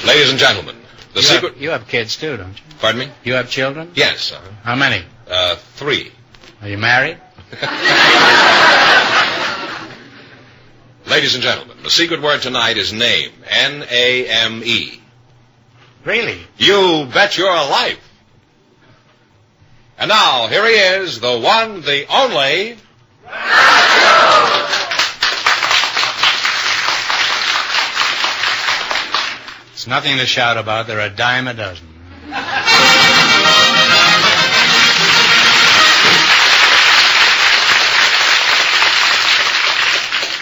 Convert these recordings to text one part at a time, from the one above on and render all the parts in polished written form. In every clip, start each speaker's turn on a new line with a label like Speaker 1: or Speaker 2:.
Speaker 1: Ladies and gentlemen, the secret...
Speaker 2: You have kids, too, don't you?
Speaker 1: Pardon me?
Speaker 2: You have children?
Speaker 1: Yes.
Speaker 2: How many?
Speaker 1: 3.
Speaker 2: Are you married?
Speaker 1: Ladies and gentlemen, the secret word tonight is name. N-A-M-E.
Speaker 2: Really?
Speaker 1: You bet your life. And now, here he is, the one, the only...
Speaker 2: It's nothing to shout about. They're a dime a dozen.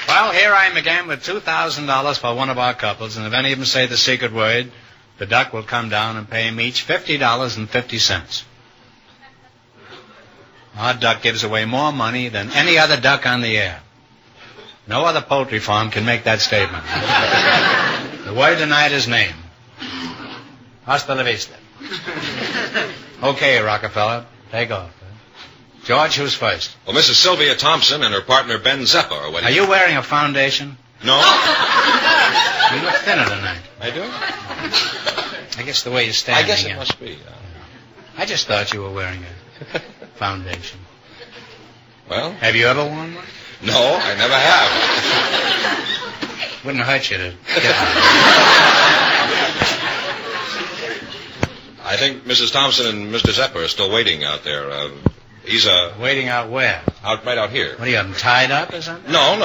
Speaker 2: Well, here I am again with $2,000 for one of our couples, and if any of them say the secret word, the duck will come down and pay them each $50.50. Our duck gives away more money than any other duck on the air. No other poultry farm can make that statement. The word tonight is name. Hasta la vista. Okay, Rockefeller, take off. George, who's first?
Speaker 1: Well, Mrs. Sylvia Thompson and her partner Ben Zeppa are waiting.
Speaker 2: Are you wearing a foundation?
Speaker 1: No.
Speaker 2: You look thinner tonight.
Speaker 1: I do?
Speaker 2: I guess the way you're standing.
Speaker 1: I guess it must be.
Speaker 2: I just thought you were wearing a foundation.
Speaker 1: Well?
Speaker 2: Have you ever worn one?
Speaker 1: No, I never have.
Speaker 2: Wouldn't hurt you to get one.
Speaker 1: I think Mrs. Thompson and Mr. Zeppa are still waiting out there. He's
Speaker 2: waiting out where?
Speaker 1: Right out here.
Speaker 2: What are you, have them tied up or something?
Speaker 1: No.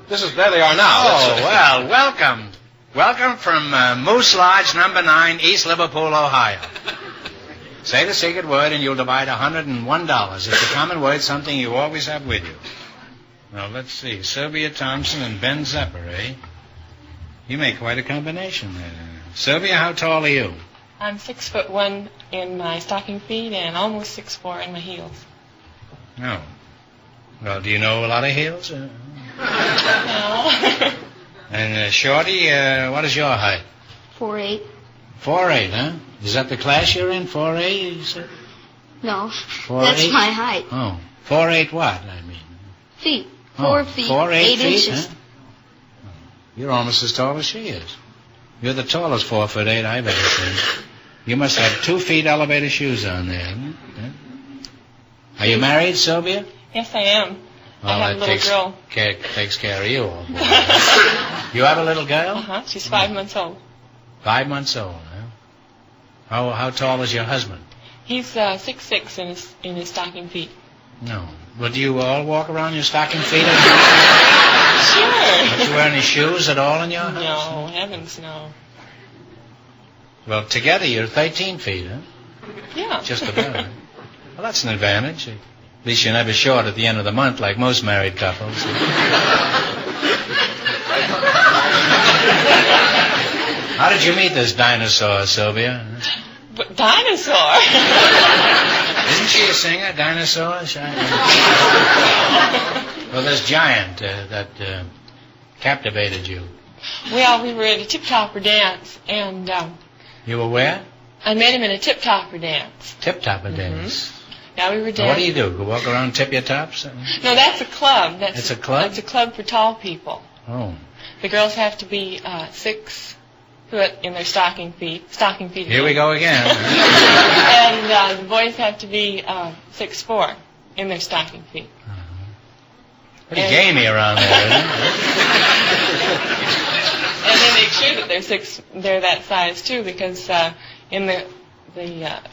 Speaker 1: There they are now.
Speaker 2: Oh, well, welcome. Welcome from Moose Lodge, number 9, East Liverpool, Ohio. Say the secret word and you'll divide $101. It's a common word, something you always have with you. Well, let's see. Sylvia Thompson and Ben Zeppa, eh? You make quite a combination there. Sylvia, how tall are you?
Speaker 3: I'm 6'1" in my stocking feet and almost 6'4" in my heels.
Speaker 2: No. Well, do you know a lot of heels?
Speaker 3: No.
Speaker 2: And Shorty, what is your height?
Speaker 4: 4'8".
Speaker 2: 4'8", huh? Is that the class you're in, 4'8", you said?
Speaker 4: No,
Speaker 2: 4'8"?
Speaker 4: That's my height.
Speaker 2: Oh, 4'8" what, I mean?
Speaker 4: Feet. 4 feet, 8 inches.
Speaker 2: Huh? You're almost as tall as she is. You're the tallest 4'8" I've ever seen. You must have 2 feet elevator shoes on there. Huh? Are you married, Sylvia?
Speaker 3: Yes, I am.
Speaker 2: Well,
Speaker 3: I have a little girl.
Speaker 2: Takes care of you, old boy. You have a little girl?
Speaker 3: Uh-huh. She's 5 months old.
Speaker 2: 5 months old, huh? How tall is your husband?
Speaker 3: He's 6'6" in his stocking feet.
Speaker 2: No. Well, do you all walk around in your stocking feet?
Speaker 3: Sure.
Speaker 2: Don't you wear any shoes at all in your house?
Speaker 3: No, heavens, no.
Speaker 2: Well, together you're 13 feet, huh?
Speaker 3: Yeah.
Speaker 2: Just about. Well, that's an advantage. At least you're never short at the end of the month like most married couples. How did you meet this dinosaur, Sylvia?
Speaker 3: But dinosaur?
Speaker 2: Isn't she a singer, Dinosaur? Well, this giant that captivated you.
Speaker 3: Well, we were at a tip-topper dance, and...
Speaker 2: You were where?
Speaker 3: I met him in a tip-topper dance.
Speaker 2: Tip-topper dance?
Speaker 3: Yeah, we were dancing.
Speaker 2: Well, what do you do? Go walk around and tip your tops?
Speaker 3: No, that's a club.
Speaker 2: It's a club?
Speaker 3: It's a club for tall people.
Speaker 2: Oh.
Speaker 3: The girls have to be 6 foot in their stocking feet.
Speaker 2: Here we go again.
Speaker 3: And the boys have to be 6'4" in their stocking feet.
Speaker 2: Pretty gamey around there, isn't it?
Speaker 3: And they make sure that they're that size too, because in the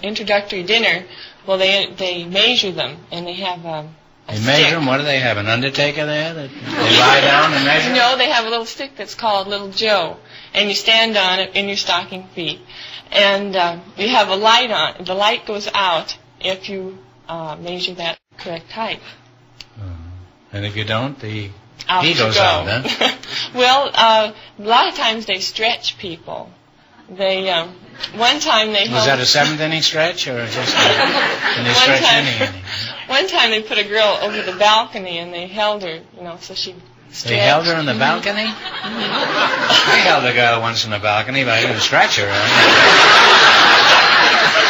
Speaker 3: introductory dinner, well, they measure them, and they have a
Speaker 2: They
Speaker 3: stick.
Speaker 2: measure them? What do they have, an undertaker there that they lie down and measure?
Speaker 3: No, they have a little stick that's called Little Joe, and you stand on it in your stocking feet. And you have a light on. The light goes out if you measure that correct height.
Speaker 2: And if you don't, he
Speaker 3: goes
Speaker 2: out, huh?
Speaker 3: Well, a lot of times they stretch people. They one time they
Speaker 2: was that a 7th inning stretch or just can they stretch any inning?
Speaker 3: One time they put a girl over the balcony and they held her, so she stretched.
Speaker 2: They held her in the balcony? I held a girl once in the balcony, but I didn't stretch her.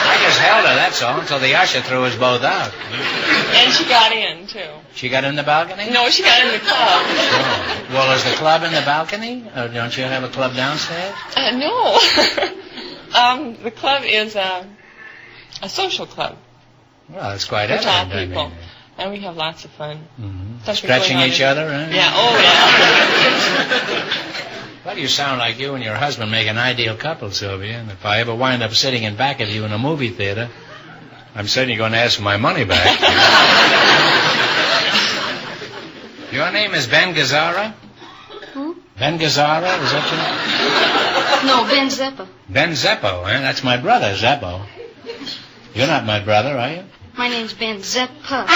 Speaker 2: I just held her, that's all, until the usher threw us both out.
Speaker 3: And she got in, too.
Speaker 2: She got in the balcony?
Speaker 3: No, she got in the club.
Speaker 2: Oh. Well, is the club in the balcony? Or don't you have a club downstairs?
Speaker 3: No. The club is a social club
Speaker 2: Well, it's quite
Speaker 3: for tall
Speaker 2: evident.
Speaker 3: people.
Speaker 2: I mean,
Speaker 3: And we have lots of fun.
Speaker 2: mm-hmm. Stretching each other, huh?
Speaker 3: Yeah, oh, yeah.
Speaker 2: Well, you sound like you and your husband make an ideal couple, Sylvia. And if I ever wind up sitting in back of you in a movie theater, I'm certainly going to ask for my money back. Your name is Ben Gazzara?
Speaker 4: Who?
Speaker 2: Ben Gazzara, is that your name?
Speaker 4: No, Ben Zeppa.
Speaker 2: Ben Zeppo, eh? That's my brother, Zeppo. You're not my brother, are you?
Speaker 4: My name's Ben Zeppa.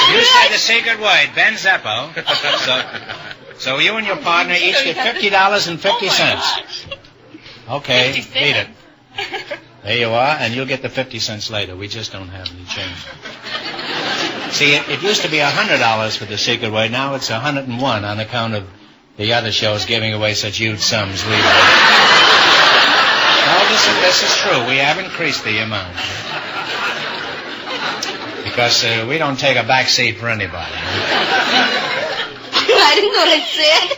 Speaker 2: You said the secret word, Ben Zeppo. So you and your partner each get $50.50. Okay,
Speaker 3: 50
Speaker 2: beat it.
Speaker 3: cents.
Speaker 2: There you are, and you'll get the 50 cents later. We just don't have any change. See, it used to be $100 for the secret word. Now it's $101 on account of the other shows giving away such huge sums. No, this is true. We have increased the amount. Because we don't take a back seat for anybody.
Speaker 4: I didn't know what I said.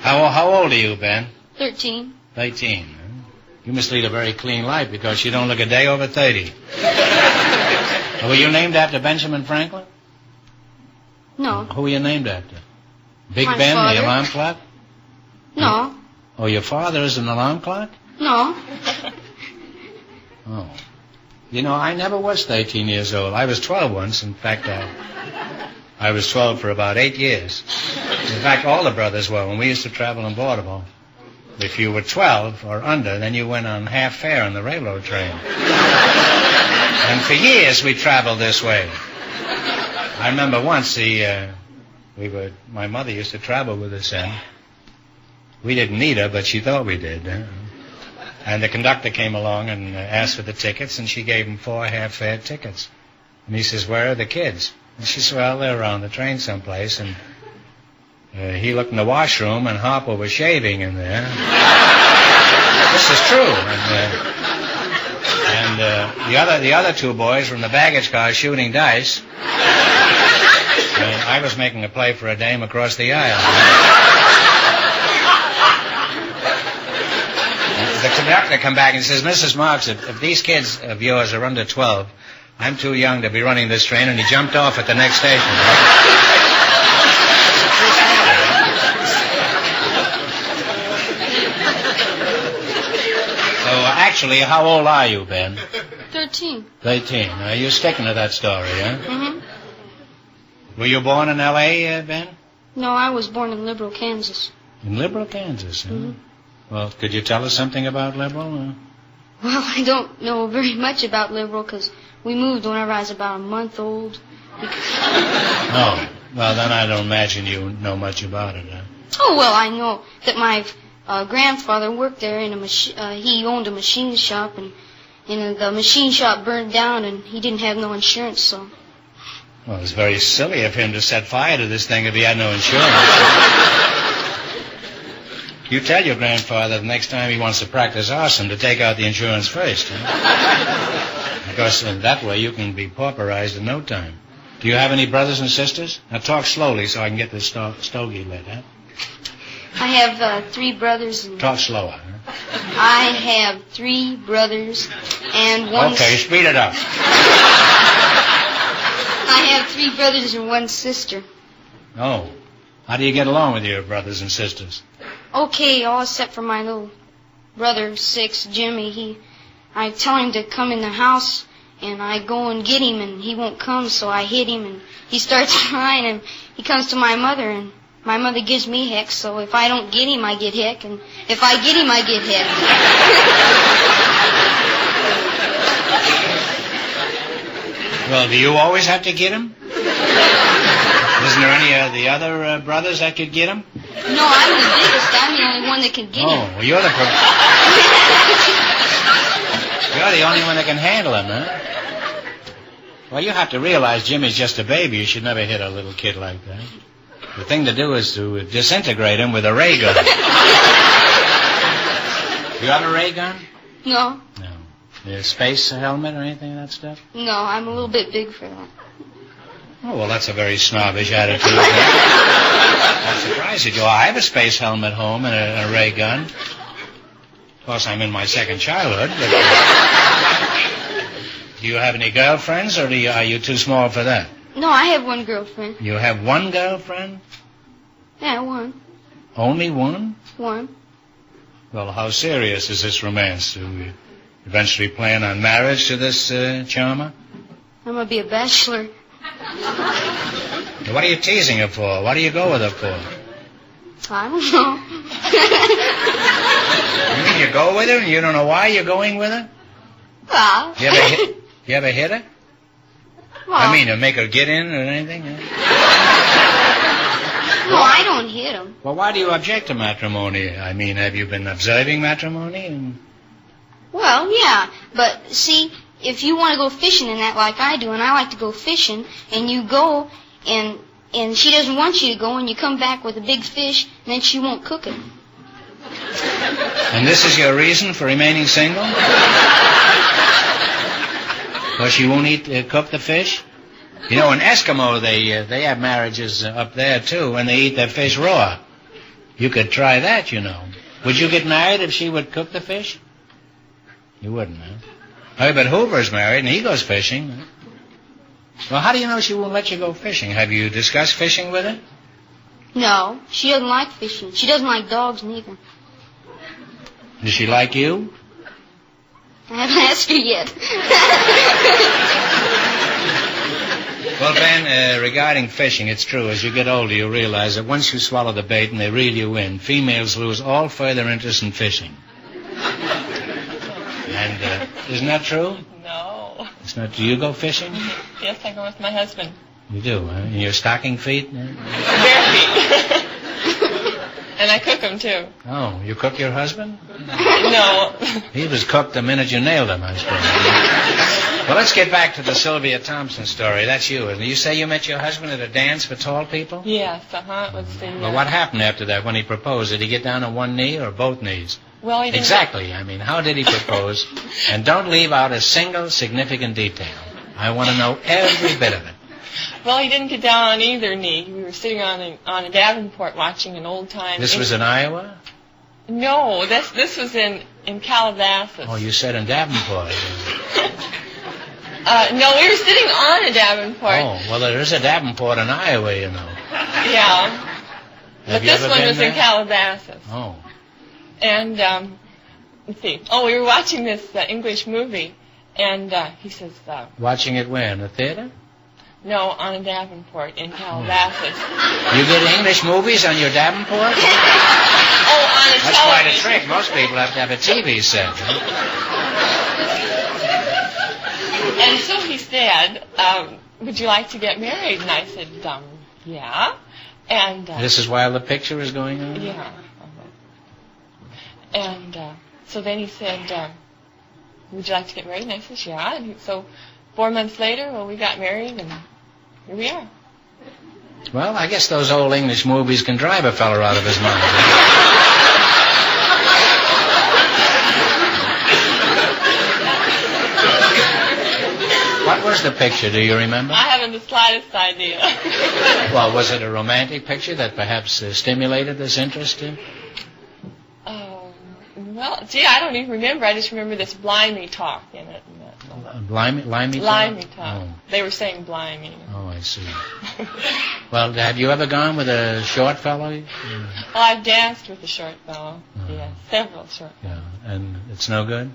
Speaker 2: How old are you, Ben?
Speaker 4: 13.
Speaker 2: 13. Huh? You must lead a very clean life because you don't look a day over 30. Were you named after Benjamin Franklin?
Speaker 4: No.
Speaker 2: Who were you named after? Big
Speaker 4: My
Speaker 2: Ben,
Speaker 4: father.
Speaker 2: the alarm clock?
Speaker 4: No.
Speaker 2: Oh, your father is an alarm clock?
Speaker 4: No.
Speaker 2: Oh. You know, I never was 13 years old. I was 12 once. In fact, I was 12 for about 8 years. In fact, all the brothers were. When we used to travel in Baltimore, if you were 12 or under, then you went on half fare on the railroad train. And for years we traveled this way. I remember once my mother used to travel with us, and we didn't need her, but she thought we did. And the conductor came along and asked for the tickets, and she gave him 4 half-fare tickets. And he says, "Where are the kids?" And she said, "Well, they're on the train someplace." And he looked in the washroom, and Harper was shaving in there. This is true. And the other 2 boys were in the baggage car shooting dice. And I was making a play for a dame across the aisle. The conductor come back and says, "Mrs. Marks, if these kids of yours are under 12, I'm too young to be running this train," and he jumped off at the next station. So, actually, how old are you, Ben?
Speaker 4: 13.
Speaker 2: 13. You're sticking to that story, huh?
Speaker 4: Mm-hmm.
Speaker 2: Were you born in L.A., Ben?
Speaker 4: No, I was born in Liberal, Kansas.
Speaker 2: In Liberal, Kansas, huh?
Speaker 4: Mm-hmm.
Speaker 2: Well, could you tell us something about Liberal?
Speaker 4: Well, I don't know very much about Liberal because we moved whenever I was about a month old.
Speaker 2: Oh, well, then I don't imagine you know much about it, huh?
Speaker 4: Oh, well, I know that my grandfather worked there in he owned a machine shop, and the machine shop burned down, and he didn't have no insurance, so...
Speaker 2: Well, it's very silly of him to set fire to this thing if he had no insurance. You tell your grandfather the next time he wants to practice arson to take out the insurance first, huh? Because that way you can be pauperized in no time. Do you have any brothers and sisters? Now talk slowly so I can get this stogie lit, huh?
Speaker 4: I have 3 brothers and...
Speaker 2: Talk slower, huh?
Speaker 4: I have 3 brothers and one...
Speaker 2: Okay, speed it up.
Speaker 4: I have 3 brothers and 1 sister.
Speaker 2: Oh. How do you get along with your brothers and sisters?
Speaker 4: Okay, all except for my little brother, 6, Jimmy. I tell him to come in the house, and I go and get him, and he won't come, so I hit him, and he starts crying, and he comes to my mother, and my mother gives me heck, so if I don't get him, I get heck, and if I get him, I get heck.
Speaker 2: Well, do you always have to get him? Isn't there any of the other brothers that could get him?
Speaker 4: No, I'm the biggest. I'm the only one that can get him.
Speaker 2: Oh, well, you're the only one that can handle him, huh? Well, you have to realize Jimmy's just a baby. You should never hit a little kid like that. The thing to do is to disintegrate him with a ray gun. You have a ray gun?
Speaker 4: No.
Speaker 2: No. A space helmet or anything of that stuff?
Speaker 4: No, I'm a little bit big for that.
Speaker 2: Oh, well, that's a very snobbish attitude. I'm surprised at you. I have a space helmet home and a ray gun. Of course, I'm in my second childhood. But, do you have any girlfriends, or are you too small for that?
Speaker 4: No, I have one girlfriend.
Speaker 2: You have one girlfriend?
Speaker 4: Yeah, one.
Speaker 2: Only one?
Speaker 4: One.
Speaker 2: Well, how serious is this romance? Do you eventually plan on marriage to this charmer?
Speaker 4: I'm going to be a bachelor.
Speaker 2: What are you teasing her for? What do you go with her for?
Speaker 4: I don't know.
Speaker 2: You mean you go with her and you don't know why you're going with her?
Speaker 4: Well,
Speaker 2: You ever hit her?
Speaker 4: well,
Speaker 2: I mean, to make her get in or anything?
Speaker 4: no, I don't hit him.
Speaker 2: Well, why do you object to matrimony? I mean, have you been observing matrimony?
Speaker 4: Well, yeah, but see, if you want to go fishing and that like I do, and I like to go fishing, and you go, and she doesn't want you to go, and you come back with a big fish, and then she won't cook it.
Speaker 2: And this is your reason for remaining single? Because she won't cook the fish? You know, in Eskimo, they have marriages up there, too, and they eat their fish raw. You could try that, you know. Would you get married if she would cook the fish? You wouldn't, huh? Oh, but Hoover's married, and he goes fishing. Well, how do you know she won't let you go fishing? Have you discussed fishing with her?
Speaker 4: No, she doesn't like fishing. She doesn't like dogs neither.
Speaker 2: Does she like you?
Speaker 4: I haven't asked her yet.
Speaker 2: Well, Ben, regarding fishing, it's true. As you get older, you realize that once you swallow the bait and they reel you in, females lose all further interest in fishing. And isn't that true?
Speaker 3: No.
Speaker 2: It's not. Do you go fishing?
Speaker 3: Yes, I go with my husband.
Speaker 2: You do, huh? In your stocking feet?
Speaker 3: Bare feet. And I cook them, too.
Speaker 2: Oh, you cook your husband?
Speaker 3: No.
Speaker 2: He was cooked the minute you nailed him, I suppose. Well, let's get back to the Sylvia Thompson story. That's you. And you say you met your husband at a dance for tall people?
Speaker 3: Yes, It was the...
Speaker 2: Well, what happened after that when he proposed? Did he get down on one knee or both knees?
Speaker 3: Well, he didn't...
Speaker 2: Exactly. I mean, how did he propose? And don't leave out a single significant detail. I want to know every bit of it.
Speaker 3: Well, he didn't get down on either knee. We were sitting on a Davenport watching an old-time...
Speaker 2: This was in Iowa?
Speaker 3: No, this was in Calabasas.
Speaker 2: Oh, you said in Davenport.
Speaker 3: No, we were sitting on a Davenport.
Speaker 2: Oh, well, there is a Davenport in Iowa, you know.
Speaker 3: Yeah.
Speaker 2: Have
Speaker 3: But
Speaker 2: you
Speaker 3: this
Speaker 2: ever
Speaker 3: one
Speaker 2: been
Speaker 3: was
Speaker 2: there?
Speaker 3: in Calabasas.
Speaker 2: Oh.
Speaker 3: And, let's see. Oh, we were watching this English movie, and he says...
Speaker 2: Watching it where? In the theater?
Speaker 3: No, on a Davenport in Calabasas.
Speaker 2: You get English movies on your Davenport?
Speaker 3: Oh, on a
Speaker 2: That's quite a
Speaker 3: television.
Speaker 2: trick. Most people have to have a TV set. Huh?
Speaker 3: And so he said, would you like to get married? And I said, yeah. And
Speaker 2: This is while the picture is going on?
Speaker 3: yeah. And so then he said, would you like to get married? And I said, yeah. And so 4 months later, well, we got married, and here we are.
Speaker 2: Well, I guess those old English movies can drive a fella out of his mind. What was the picture, do you remember?
Speaker 3: I haven't the slightest idea.
Speaker 2: Well, was it a romantic picture that perhaps stimulated this interest in?
Speaker 3: Well, gee, I don't even remember. I just remember this blimey talk in it.
Speaker 2: Limey
Speaker 3: Blimey talk.
Speaker 2: Oh.
Speaker 3: They were saying blimey.
Speaker 2: Oh, I see. Well, have you ever gone with a short fellow?
Speaker 3: Well, I've danced with a short fellow. Yeah, several short fellows.
Speaker 2: Yeah, and it's no good?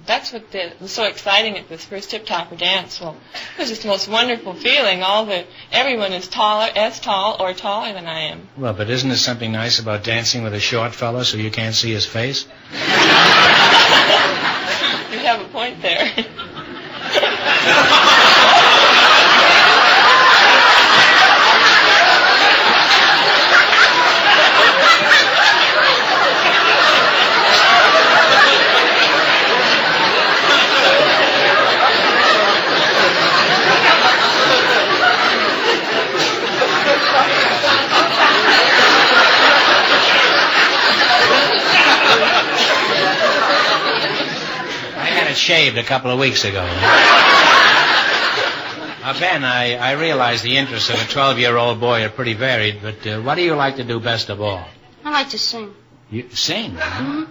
Speaker 3: That's what was so exciting at this first Tip Topper dance. Well, it was just the most wonderful feeling. Everyone is as tall or taller than I am.
Speaker 2: Well, but isn't there something nice about dancing with a short fellow so you can't see his face?
Speaker 3: You have a point there.
Speaker 2: shaved a couple of weeks ago. Ben, I realize the interests of a 12-year-old boy are pretty varied, but what do you like to do best of all?
Speaker 4: I like to sing.
Speaker 2: You sing?
Speaker 4: Mm-hmm.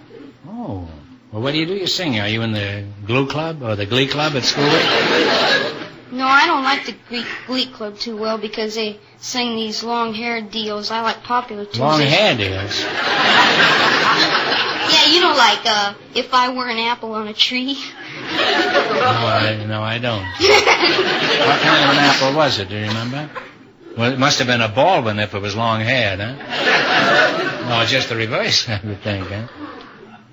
Speaker 2: Oh. Well, what do you do? You sing. Are you in the glue club or the glee club at school?
Speaker 4: No, I don't like the Glee Club too well because they sing these long-haired deals. I like popular tunes.
Speaker 2: Long-haired deals?
Speaker 4: Yeah, you know, like, If I Were an Apple on a Tree.
Speaker 2: No, I don't. What kind of an apple was it? Do you remember? Well, it must have been a baldwin if it was long-haired, huh? No, it's just the reverse, I would think, huh?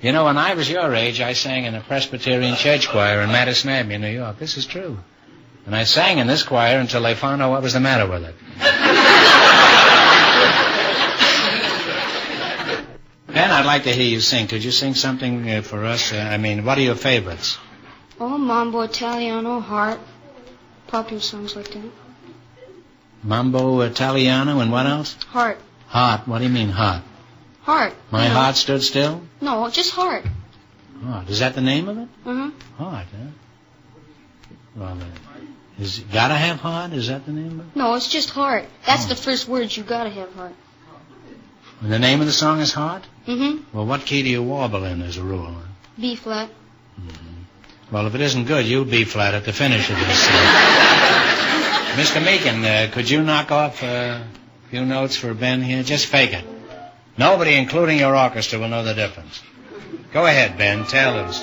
Speaker 2: You know, when I was your age, I sang in a Presbyterian church choir in Madison Avenue, New York. This is true. And I sang in this choir until they found out what was the matter with it. Ben, I'd like to hear you sing. Could you sing something for us? What are your favorites?
Speaker 4: Oh, Mambo Italiano, Heart. Popular songs like that.
Speaker 2: Mambo Italiano and what else?
Speaker 4: Heart.
Speaker 2: Heart. What do you mean, heart?
Speaker 4: Heart.
Speaker 2: My heart stood still?
Speaker 4: No, just Heart.
Speaker 2: Heart. Is that the name of it?
Speaker 4: Mm-hmm.
Speaker 2: Heart, huh? Well, is it gotta have heart? Is that the name of it?
Speaker 4: No, it's just Heart. That's the first words. You gotta have Heart.
Speaker 2: And the name of the song is Heart?
Speaker 4: Mm-hmm.
Speaker 2: Well, what key do you warble in as a rule?
Speaker 4: B flat.
Speaker 2: Mm-hmm. Well, if it isn't good, you'll B flat at the finish of this. Mr. Meakin, could you knock off a few notes for Ben here? Just fake it. Nobody, including your orchestra, will know the difference. Go ahead, Ben. Tell us.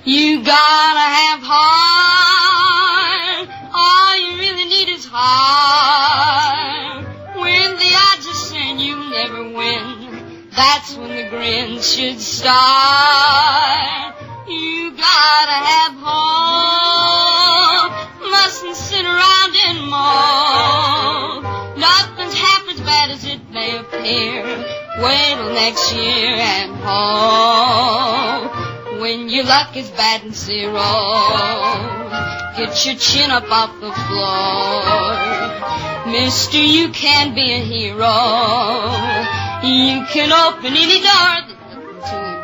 Speaker 4: You gotta have heart. All you really need is heart. When the odds are saying you never win, that's when the grin should start. You gotta have hope. Mustn't sit around and mope. Nothing's half as bad as it may appear. Wait till next year and hope. When your luck is bad and zero, get your chin up off the floor. Mister, you can be a hero. You can open any door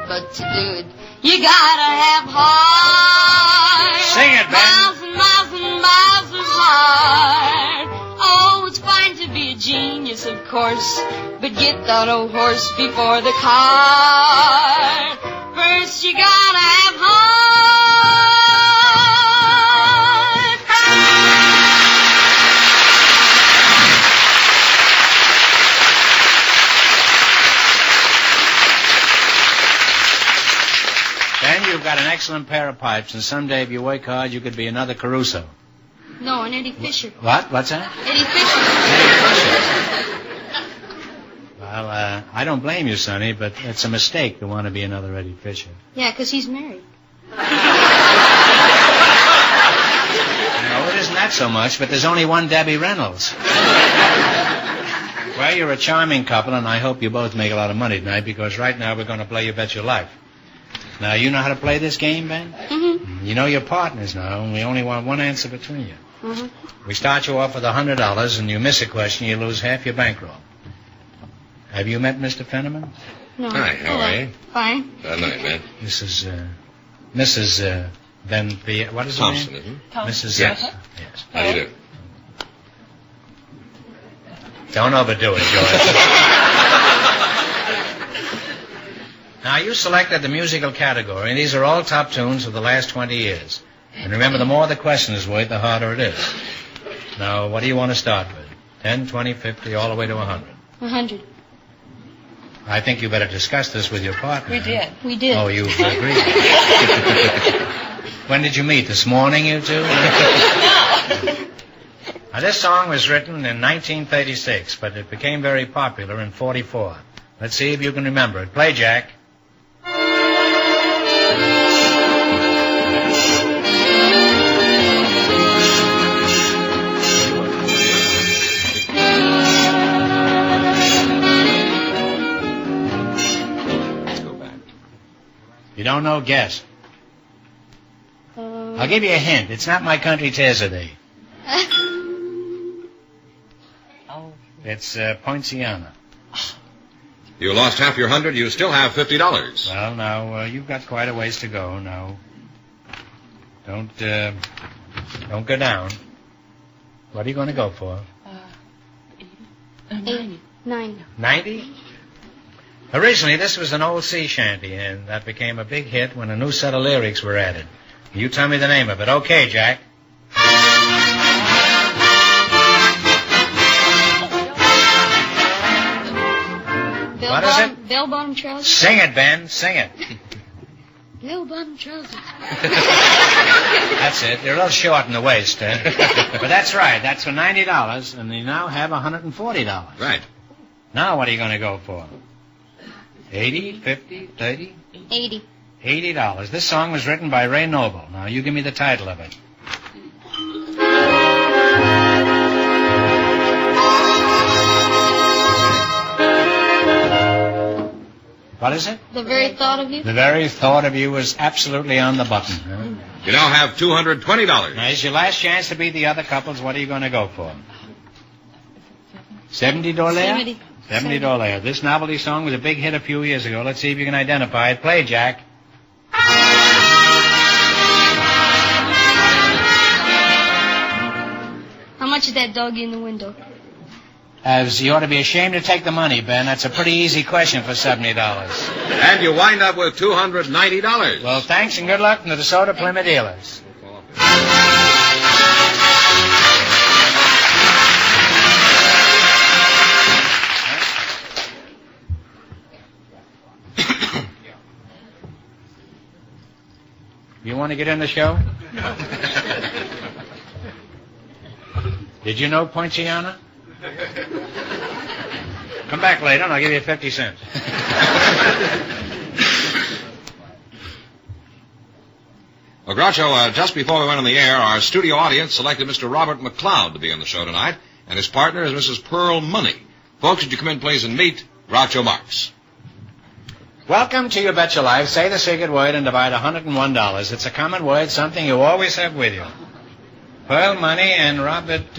Speaker 4: but to do it, you gotta have heart.
Speaker 2: Sing it, Ben.
Speaker 4: Miles and miles and miles of heart. Oh, it's fine to be a genius, of course, but get that old horse before the cart. First you gotta have heart.
Speaker 2: Ben, you've got an excellent pair of pipes, and someday if you work hard, you could be another Caruso.
Speaker 4: No, an Eddie Fisher.
Speaker 2: What? What's that?
Speaker 4: Eddie Fisher.
Speaker 2: Well, I don't blame you, Sonny, but it's a mistake to want to be another Eddie Fisher.
Speaker 4: Yeah, 'cause he's married.
Speaker 2: No, it isn't that so much, but there's only one Debbie Reynolds. Well, you're a charming couple, and I hope you both make a lot of money tonight, because right now we're going to play You Bet Your Life. Now, you know how to play this game, Ben?
Speaker 4: Mm-hmm.
Speaker 2: You know your partners now, and we only want one answer between you.
Speaker 4: Mm-hmm.
Speaker 2: We start you off with $100, and you miss a question, you lose half your bankroll. Have you met Mr. Fenneman?
Speaker 4: No.
Speaker 1: Hi, how are you?
Speaker 4: Fine.
Speaker 1: Good night, man.
Speaker 2: This is, Mrs. Van P. What is her
Speaker 1: Thompson,
Speaker 2: name?
Speaker 1: isn't it?
Speaker 2: Mrs.
Speaker 1: Yes.
Speaker 2: Yes.
Speaker 1: How do you do?
Speaker 2: Don't overdo it, George. Now, you selected the musical category, and these are all top tunes of the last 20 years. And remember, the more the question is worth, the harder it is. Now, what do you want to start with? 10, 20, 50, all the way to 100?
Speaker 4: 100.
Speaker 2: I think you better discuss this with your partner.
Speaker 3: We did.
Speaker 4: We did.
Speaker 2: Oh, you agreed. When did you meet? This morning, you two? Now, this song was written in 1936, but it became very popular in 44. Let's see if you can remember it. Play, Jack. You don't know? Guess. I'll give you a hint. It's not My Country 'Tis a Thee.
Speaker 3: Oh.
Speaker 2: It's Poinciana.
Speaker 1: You lost half your $100. You still have $50.
Speaker 2: Well, now, you've got quite a ways to go now. Don't go down. What are you going to go for?
Speaker 4: 90.
Speaker 2: 90? Originally, this was an old sea shanty, and that became a big hit when a new set of lyrics were added. You tell me the name of it. Okay, Jack. What is it?
Speaker 4: Bell-bottom trousers.
Speaker 2: Sing it, Ben. Sing it.
Speaker 4: Bell-bottom trousers.
Speaker 2: That's it. They're a little short in the waist, huh? But that's right. That's for $90, and you now have $140.
Speaker 1: Right.
Speaker 2: Now what are you going to go for? 80, 50, 30?
Speaker 4: 80.
Speaker 2: $80. This song was written by Ray Noble. Now, you give me the title of it. What is it?
Speaker 4: The very thought of you.
Speaker 2: The very thought of you was absolutely on the button. Huh?
Speaker 1: You now have $220.
Speaker 2: Now, it's your last chance to beat the other couples. What are you going to go for? $70? $70. This novelty song was a big hit a few years ago. Let's see if you can identify it. Play, Jack.
Speaker 4: How much is that doggy in the window?
Speaker 2: As you ought to be ashamed to take the money, Ben. That's a pretty easy question for $70.
Speaker 1: And you wind up with $290.
Speaker 2: Well, thanks and good luck from the DeSoto Plymouth dealers. You want to get in the show? Did you know Poinciana? Come back later and I'll give you 50 cents.
Speaker 1: Well, Groucho, just before we went on the air, our studio audience selected Mr. Robert McLeod to be on the show tonight, and his partner is Mrs. Pearl Money. Folks, would you come in, please, and meet Groucho Marx.
Speaker 2: Welcome to You Bet Your Life. Say the secret word and divide $101. It's a common word, something you always have with you. Pearl Money and Robert,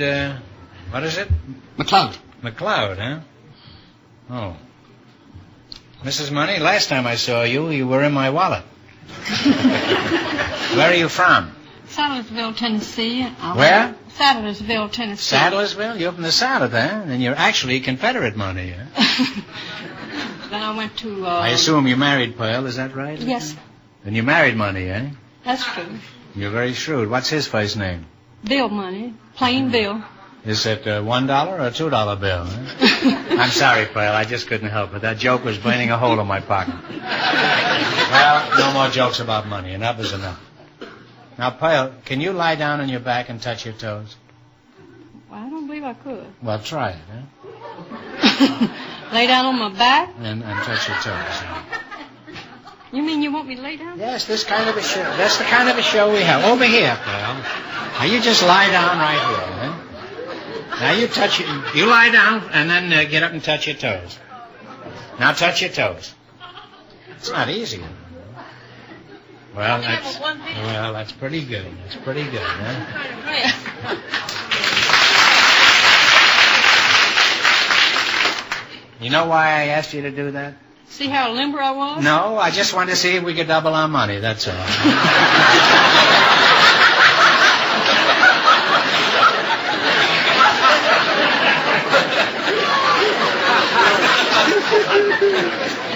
Speaker 2: what is it?
Speaker 5: McLeod.
Speaker 2: McLeod, huh? Oh. Mrs. Money, last time I saw you, you were in my wallet. Where are you from?
Speaker 6: Sadlersville, Tennessee.
Speaker 2: Where?
Speaker 6: Sadlersville, Tennessee.
Speaker 2: Sadlersville? You're from the South, huh? And you're actually Confederate money, huh?
Speaker 6: Then I went to...
Speaker 2: I assume you married Pearl, is that right?
Speaker 6: Yes.
Speaker 2: And you married Money, eh?
Speaker 6: That's true.
Speaker 2: You're very shrewd. What's his first name?
Speaker 6: Bill Money. Plain Bill.
Speaker 2: Is it $1 or a $2 bill? Huh? I'm sorry, Pearl. I just couldn't help it. That joke was burning a hole in my pocket. Well, no more jokes about money. Enough is enough. Now, Pearl, can you lie down on your back and touch your toes?
Speaker 6: Well, I don't believe I could.
Speaker 2: Well, try it, huh?
Speaker 6: Lay down on my back?
Speaker 2: And touch your toes.
Speaker 6: You mean you want me to lay down?
Speaker 2: Yes, this kind of a show. That's the kind of a show we have. Over here, Pearl. Now, you just lie down right here, huh? Now, you lie down and then get up and touch your toes. Now, touch your toes. It's not easy. Well, that's pretty good. That's pretty good, huh? You know why I asked you to do that?
Speaker 6: See how limber I was?
Speaker 2: No, I just wanted to see if we could double our money, that's all.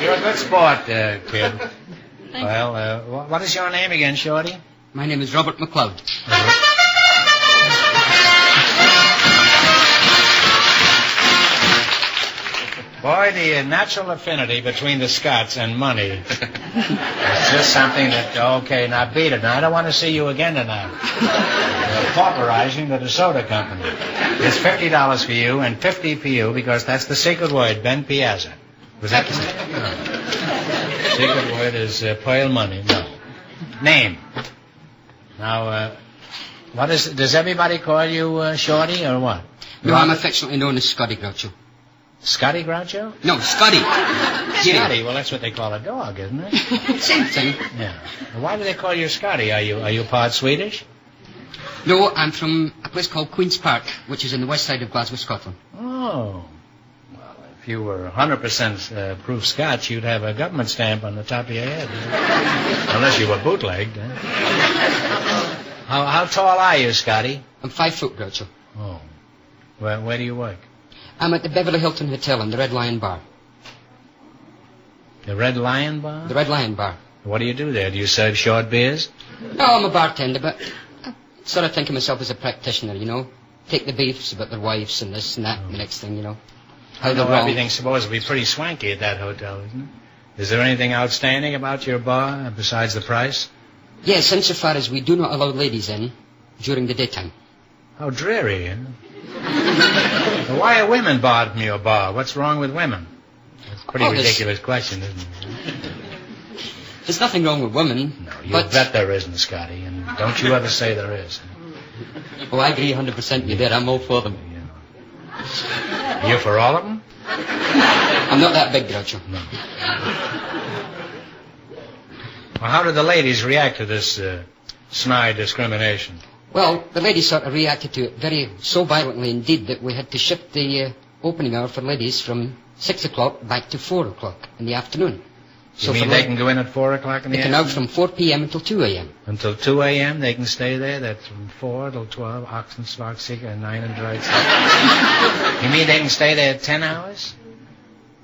Speaker 2: You're a good sport, kid. Well, what is your name again, Shorty?
Speaker 5: My name is Robert McLeod.
Speaker 2: Boy, the natural affinity between the Scots and money is just something that, okay, now beat it. Now, I don't want to see you again tonight. You're pauperizing the DeSoto Company. It's $50 for you and $50 for you because that's the secret word, Ben Piazza. Was that the secret? No. Secret word is Pearl Money. No. Name. Now, what is? Does everybody call you Shorty or what?
Speaker 5: No, I'm affectionately known as Scotty Groucho.
Speaker 2: Scotty Groucho?
Speaker 5: No, Scotty.
Speaker 2: Scotty, well, that's what they call a dog, isn't it?
Speaker 5: Same thing.
Speaker 2: Yeah. Why do they call you Scotty? Are you part Swedish?
Speaker 5: No, I'm from a place called Queen's Park, which is in the west side of Glasgow, Scotland.
Speaker 2: Oh. Well, if you were 100% proof Scotch, you'd have a government stamp on the top of your head. Unless you were bootlegged. How tall are you, Scotty?
Speaker 5: I'm 5 foot, Groucho.
Speaker 2: Oh. Where do you work?
Speaker 5: I'm at the Beverly Hilton Hotel in the Red Lion Bar.
Speaker 2: The Red Lion Bar?
Speaker 5: The Red Lion Bar.
Speaker 2: What do you do there? Do you serve short beers?
Speaker 5: No, I'm a bartender, but I sort of think of myself as a practitioner, you know. Take the beefs about their wives and this and that and the next thing, you know.
Speaker 2: I know everything's supposed to be pretty swanky at that hotel, isn't it? Is there anything outstanding about your bar besides the price?
Speaker 5: Yes, insofar as we do not allow ladies in during the daytime.
Speaker 2: How dreary, eh? Well, why are women barred from your bar? What's wrong with women? That's a pretty ridiculous question, isn't it?
Speaker 5: There's nothing wrong with women.
Speaker 2: No, you bet there isn't, Scotty, and don't you ever say there is.
Speaker 5: Oh, I agree 100% you did. I'm all for them.
Speaker 2: Yeah. You for all of them?
Speaker 5: I'm not that big, Groucho.
Speaker 2: No. Well, how did the ladies react to this snide discrimination?
Speaker 5: Well, the ladies sort of reacted to it so violently indeed that we had to shift the opening hour for ladies from 6 o'clock back to 4 o'clock in the afternoon.
Speaker 2: You mean they can go in at 4 o'clock in the afternoon?
Speaker 5: They can out from 4 p.m. until 2 a.m.
Speaker 2: Until 2 a.m. they can stay there? That's from 4 till 12, Oxen, Spark, Seeker, and 9 and Dried. You mean they can stay there 10 hours?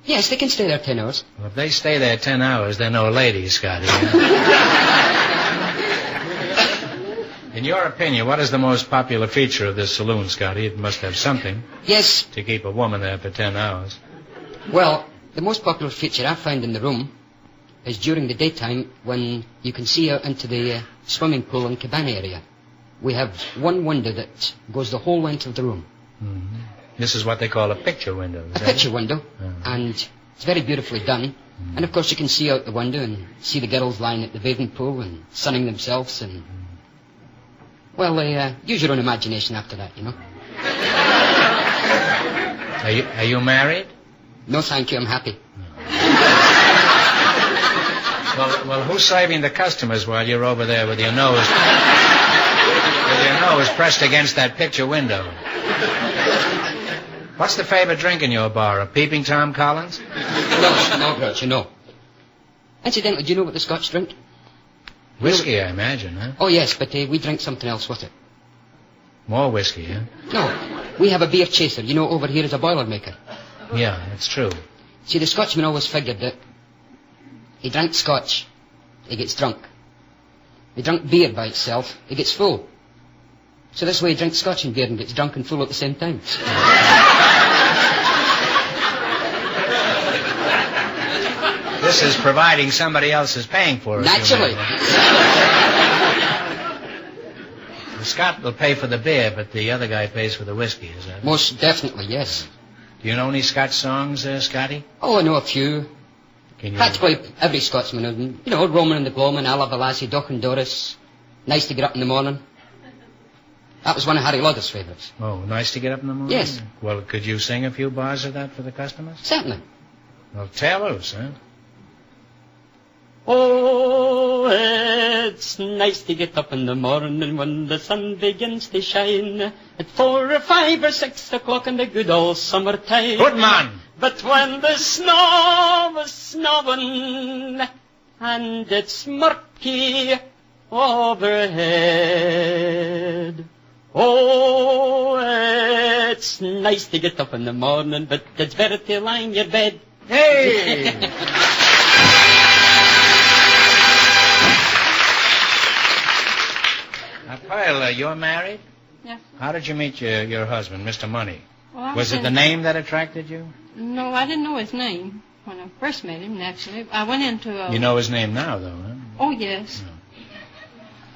Speaker 5: Yes, they can stay there 10 hours.
Speaker 2: Well, if they stay there 10 hours, they're no ladies, Scotty. In your opinion, what is the most popular feature of this saloon, Scotty? It must have something.
Speaker 5: Yes.
Speaker 2: To keep a woman there for 10 hours.
Speaker 5: Well, the most popular feature I find in the room is during the daytime when you can see out into the swimming pool and cabana area. We have one window that goes the whole length of the room.
Speaker 2: Mm-hmm. This is what they call a picture window.
Speaker 5: A picture window, and it's very beautifully done. And of course you can see out the window and see the girls lying at the bathing pool and sunning themselves and... Well, use your own imagination after that, you know.
Speaker 2: Are you married?
Speaker 5: No, thank you, I'm happy.
Speaker 2: Well, who's saving the customers while you're over there with your nose pressed against that picture window? What's the favorite drink in your bar? A peeping Tom Collins?
Speaker 5: No, Groucho, no. Incidentally, do you know what the Scotch drink?
Speaker 2: Whiskey, I imagine, huh?
Speaker 5: Oh, yes, but we drink something else with it.
Speaker 2: More whiskey, huh?
Speaker 5: No, we have a beer chaser. You know, over here is a boilermaker.
Speaker 2: Yeah, that's true.
Speaker 5: See, the Scotchman always figured that he drank Scotch, he gets drunk. He drank beer by itself, he gets full. So this way he drinks Scotch and beer and gets drunk and full at the same time.
Speaker 2: This is providing somebody else is paying for it.
Speaker 5: Naturally.
Speaker 2: The Scot will pay for the beer, but the other guy pays for the whiskey, is that it?
Speaker 5: Most definitely, yes.
Speaker 2: Do you know any Scotch songs, Scotty?
Speaker 5: Oh, I know a few.
Speaker 2: Can you...
Speaker 5: Practically every Scotsman, you know, Roman and the Gloamin', I Love a Lassie, Doc and Doris, Nice to Get Up in the Morning. That was one of Harry Lauder's favourites.
Speaker 2: Oh, Nice to Get Up in the Morning?
Speaker 5: Yes.
Speaker 2: Well, could you sing a few bars of that for the customers?
Speaker 5: Certainly.
Speaker 2: Well, tell us, huh?
Speaker 5: Oh, it's nice to get up in the morning when the sun begins to shine at 4 or 5 or 6 o'clock in the good old summertime.
Speaker 2: Good man!
Speaker 5: But when the snow was snowing and it's murky overhead, oh, it's nice to get up in the morning, but it's better to lie in your bed.
Speaker 2: Hey! Now, Pearl, you're married?
Speaker 6: Yes.
Speaker 2: How did you meet your husband, Mr. Money?
Speaker 6: Well,
Speaker 2: Was it the name that attracted you?
Speaker 6: No, I didn't know his name when I first met him, naturally. I went into a...
Speaker 2: You know his name now, though, huh?
Speaker 6: Oh, yes.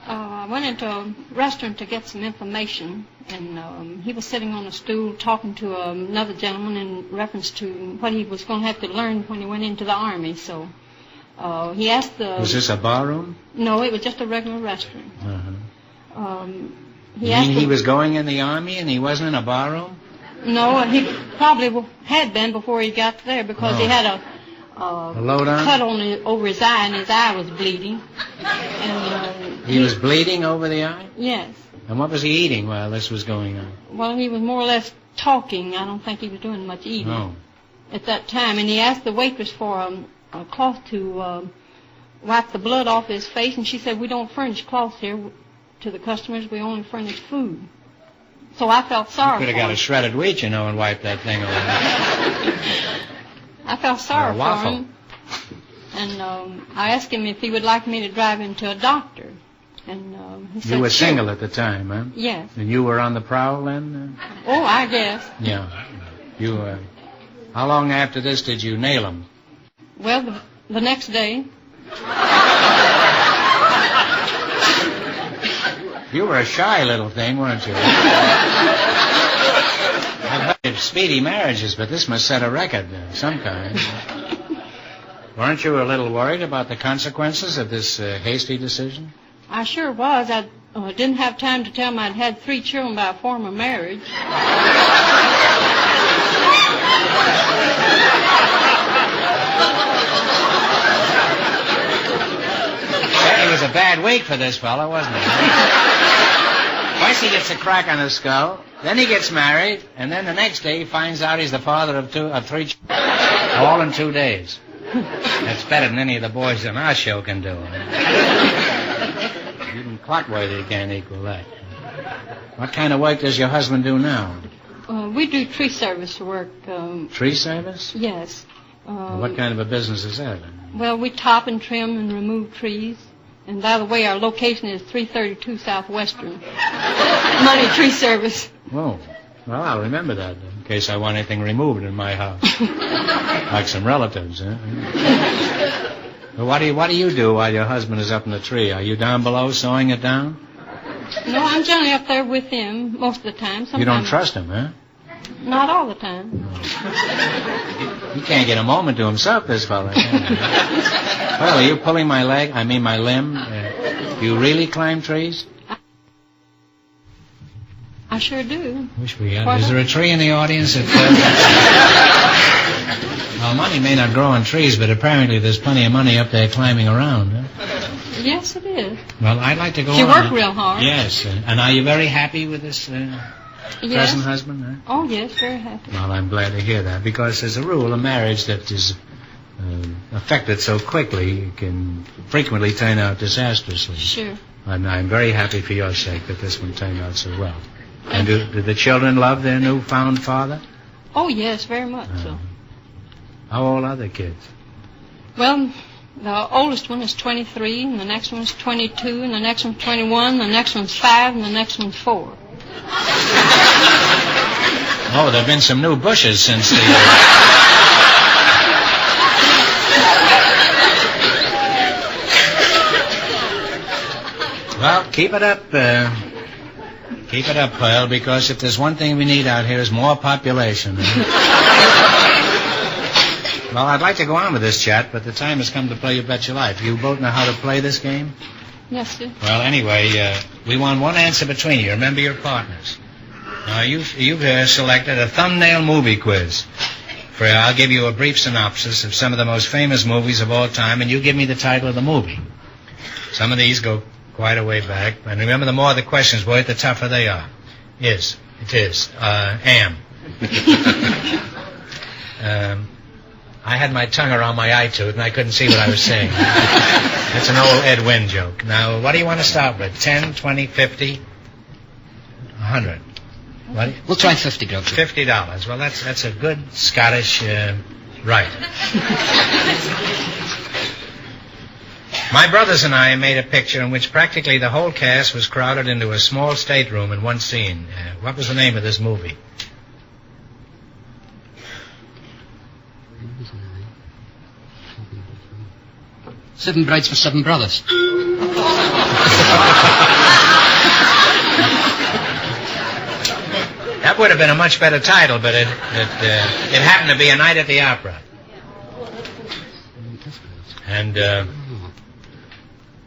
Speaker 6: I went into a restaurant to get some information, and he was sitting on a stool talking to another gentleman in reference to what he was going to have to learn when he went into the Army. So he asked the...
Speaker 2: Was this a bar room?
Speaker 6: No, it was just a regular restaurant.
Speaker 2: Uh-huh.
Speaker 6: He asked
Speaker 2: he was going in the Army and he wasn't in a bar room?
Speaker 6: No, he probably had been before he got there because he had a
Speaker 2: load on?
Speaker 6: cut over his eye, and his eye was bleeding. And
Speaker 2: he was bleeding over the eye?
Speaker 6: Yes.
Speaker 2: And what was he eating while this was going on?
Speaker 6: Well, he was more or less talking. I don't think he was doing much eating.
Speaker 2: Oh.
Speaker 6: at that time, and he asked the waitress for a cloth to wipe the blood off his face, and she said, we don't furnish cloths here to the customers, we only furnish food. So I felt sorry for him.
Speaker 2: You could have got a shredded wheat, and wiped that thing away.
Speaker 6: I felt sorry for
Speaker 2: waffle.
Speaker 6: him, and I asked him if he would like me to drive him to a doctor. And he said,
Speaker 2: You were
Speaker 6: sure.
Speaker 2: single at the time, huh?
Speaker 6: Yes.
Speaker 2: And you were on the prowl then?
Speaker 6: Oh, I guess.
Speaker 2: Yeah. You, how long after this did you nail him?
Speaker 6: Well, the next day.
Speaker 2: You were a shy little thing, weren't you? I've heard of speedy marriages, but this must set a record of some kind. Weren't you a little worried about the consequences of this hasty decision?
Speaker 6: I sure was. I didn't have time to tell him I'd had 3 children by a former marriage.
Speaker 2: It was a bad week for this fellow, wasn't it? First he gets a crack on his skull, then he gets married, and then the next day he finds out he's the father of 3 children, all in 2 days. That's better than any of the boys on our show can do. Even Clockworthy can't equal that. What kind of work does your husband do now?
Speaker 6: We do tree service work.
Speaker 2: Tree service?
Speaker 6: Yes.
Speaker 2: What kind of a business is that?
Speaker 6: Well, we top and trim and remove trees. And by the way, our location is 332 Southwestern. Money Tree Service.
Speaker 2: Oh, well, I'll remember that in case I want anything removed in my house. Like some relatives, huh? Well, what do you do while your husband is up in the tree? Are you down below sawing it down?
Speaker 6: No, I'm generally up there with him most of the time. Sometimes,
Speaker 2: You don't trust him, huh?
Speaker 6: Not all the time.
Speaker 2: He can't get a moment to himself, this fellow. Well, are you pulling my leg? I mean my limb? Do you really climb trees?
Speaker 6: I sure do.
Speaker 2: Wish we had. Is there a tree in the audience? Well, money may not grow on trees, but apparently there's plenty of money up there climbing around. Huh?
Speaker 6: Yes, it is.
Speaker 2: Well, I'd like to go
Speaker 6: You
Speaker 2: on.
Speaker 6: work real hard.
Speaker 2: Yes. And are you very happy with this
Speaker 6: Yes.
Speaker 2: present husband? Huh?
Speaker 6: Oh, yes, very happy.
Speaker 2: Well, I'm glad to hear that, because as a rule, a marriage that is affected so quickly can frequently turn out disastrously.
Speaker 6: Sure.
Speaker 2: And I'm very happy for your sake that this one turned out so well. And do the children love their newfound father?
Speaker 6: Oh, yes, very much so.
Speaker 2: How old are the kids?
Speaker 6: Well, the oldest one is 23, and the next one's 22, and the next one's 21, the next one's 5, and the next one's 4.
Speaker 2: Oh, there have been some new bushes since the... Well, keep it up. Keep it up, Pearl, because if there's one thing we need out here is more population. Well, I'd like to go on with this chat, but the time has come to play You Bet Your Life. You both know how to play this game?
Speaker 6: Yes, sir.
Speaker 2: Well, anyway, we want one answer between you. Remember your partners. Now, you've selected a thumbnail movie quiz. I'll give you a brief synopsis of some of the most famous movies of all time, and you give me the title of the movie. Some of these go quite a way back, and remember, the more the questions were, the tougher they are. Yes, it is. Am. I had my tongue around my eye tooth, and I couldn't see what I was saying. That's an old Ed Wynn joke. Now, what do you want to start with? 10, 20, 50, 100? What?
Speaker 5: We'll try 50, Groucho.
Speaker 2: $50. Well, that's a good Scottish right. My brothers and I made a picture in which practically the whole cast was crowded into a small stateroom in one scene. What was the name of this movie?
Speaker 5: Seven Brides for Seven Brothers.
Speaker 2: That would have been a much better title, but it happened to be A Night at the Opera. And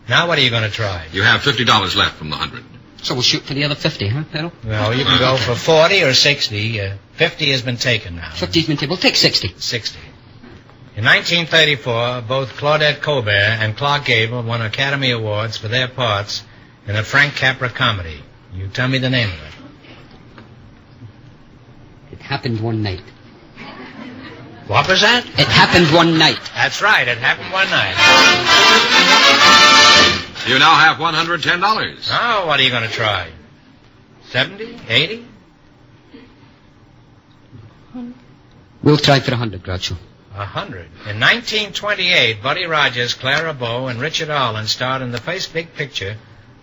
Speaker 2: now what are you going to try?
Speaker 1: You have $50 left from the 100.
Speaker 5: So we'll shoot for the other 50, huh, Pedro?
Speaker 2: Well, you can go for 40 or 60. 50 has been taken now.
Speaker 5: 50's been taken. We'll take 60.
Speaker 2: 60. In 1934, both Claudette Colbert and Clark Gable won Academy Awards for their parts in a Frank Capra comedy. You tell me the name of it.
Speaker 5: It happened one night.
Speaker 2: What was that?
Speaker 5: It happened one night.
Speaker 2: That's right. It happened one night.
Speaker 1: You now have $110.
Speaker 2: Oh, what are you going to try? 70? 80?
Speaker 5: We'll try for 100, Groucho.
Speaker 2: 100. In 1928, Buddy Rogers, Clara Bow, and Richard Arlen starred in the first big picture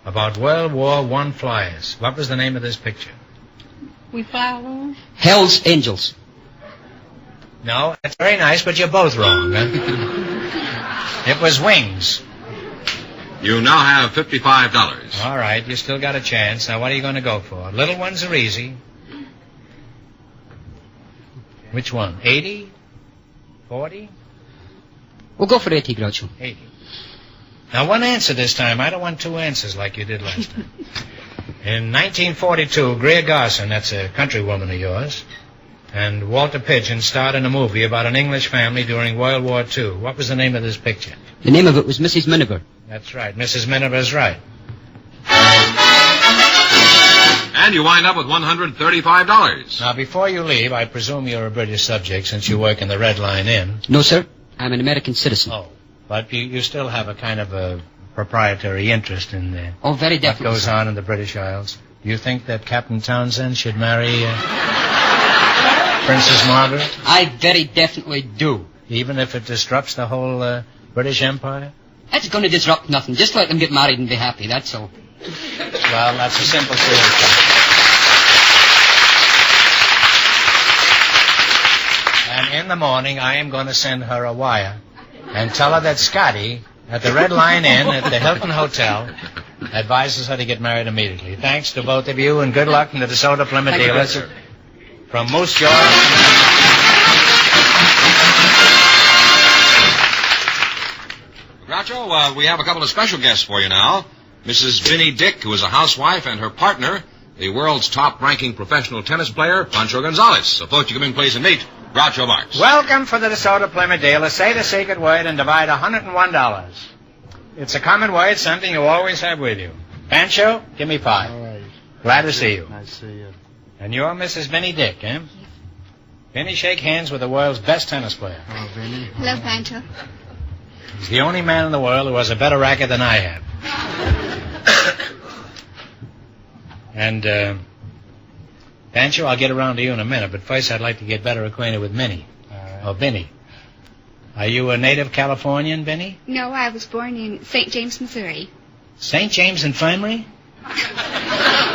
Speaker 2: about World War I flyers. What was the name of this picture?
Speaker 6: We fly alone?
Speaker 5: Hell's Angels.
Speaker 2: No, that's very nice, but you're both wrong. Huh? It was Wings.
Speaker 1: You now have $55.
Speaker 2: All right, you still got a chance. Now, what are you going to go for? Little ones are easy. Which one? 80? 40?
Speaker 5: We'll go for 80, Groucho.
Speaker 2: 80. Now, one answer this time. I don't want two answers like you did last time. In 1942, Greer Garson, that's a countrywoman of yours, and Walter Pidgeon starred in a movie about an English family during World War II. What was the name of this picture?
Speaker 5: The name of it was Mrs. Miniver.
Speaker 2: That's right. Mrs. Miniver's right.
Speaker 1: And you wind up with $135.
Speaker 2: Now, before you leave, I presume you're a British subject since you work in the Red Line Inn.
Speaker 5: No, sir. I'm an American citizen.
Speaker 2: Oh, but you still have a kind of a proprietary interest in
Speaker 5: Oh, very
Speaker 2: what
Speaker 5: definitely.
Speaker 2: goes on in the British Isles. You think that Captain Townsend should marry Princess Margaret?
Speaker 5: I very definitely do.
Speaker 2: Even if it disrupts the whole British Empire?
Speaker 5: That's going to disrupt nothing. Just let them get married and be happy, that's all.
Speaker 2: Well, that's a simple solution. And in the morning, I am going to send her a wire and tell her that Scotty at the Red Line Inn at the Hilton Hotel advises her to get married immediately. Thanks to both of you, and good luck in the DeSoto Plymouth
Speaker 5: Thank you,
Speaker 2: dealers.
Speaker 5: sir.
Speaker 2: From Moose Jaw.
Speaker 1: Groucho, we have a couple of special guests for you now. Mrs. Vinnie Dick, who is a housewife, and her partner, the world's top-ranking professional tennis player, Pancho Gonzalez. So, folks, you come in, please, and meet Groucho Marx.
Speaker 2: Welcome for the DeSoto Plymouth dealers. Say the secret word and divide $101. It's a common word, something you always have with you. Pancho, give me 5.
Speaker 7: All right.
Speaker 2: Glad to see you.
Speaker 7: I see you.
Speaker 2: And you're Mrs. Vinnie Dick, eh? Vinnie, shake hands with the world's best tennis player.
Speaker 7: Oh, Vinny.
Speaker 4: Hello, Pancho.
Speaker 2: He's the only man in the world who has a better racket than I have. And, Pancho, I'll get around to you in a minute, but first I'd like to get better acquainted with Minnie.
Speaker 7: All right.
Speaker 2: Oh, Vinnie. Are you a native Californian, Vinnie?
Speaker 8: No, I was born in St. James, Missouri.
Speaker 2: St. James Infirmary?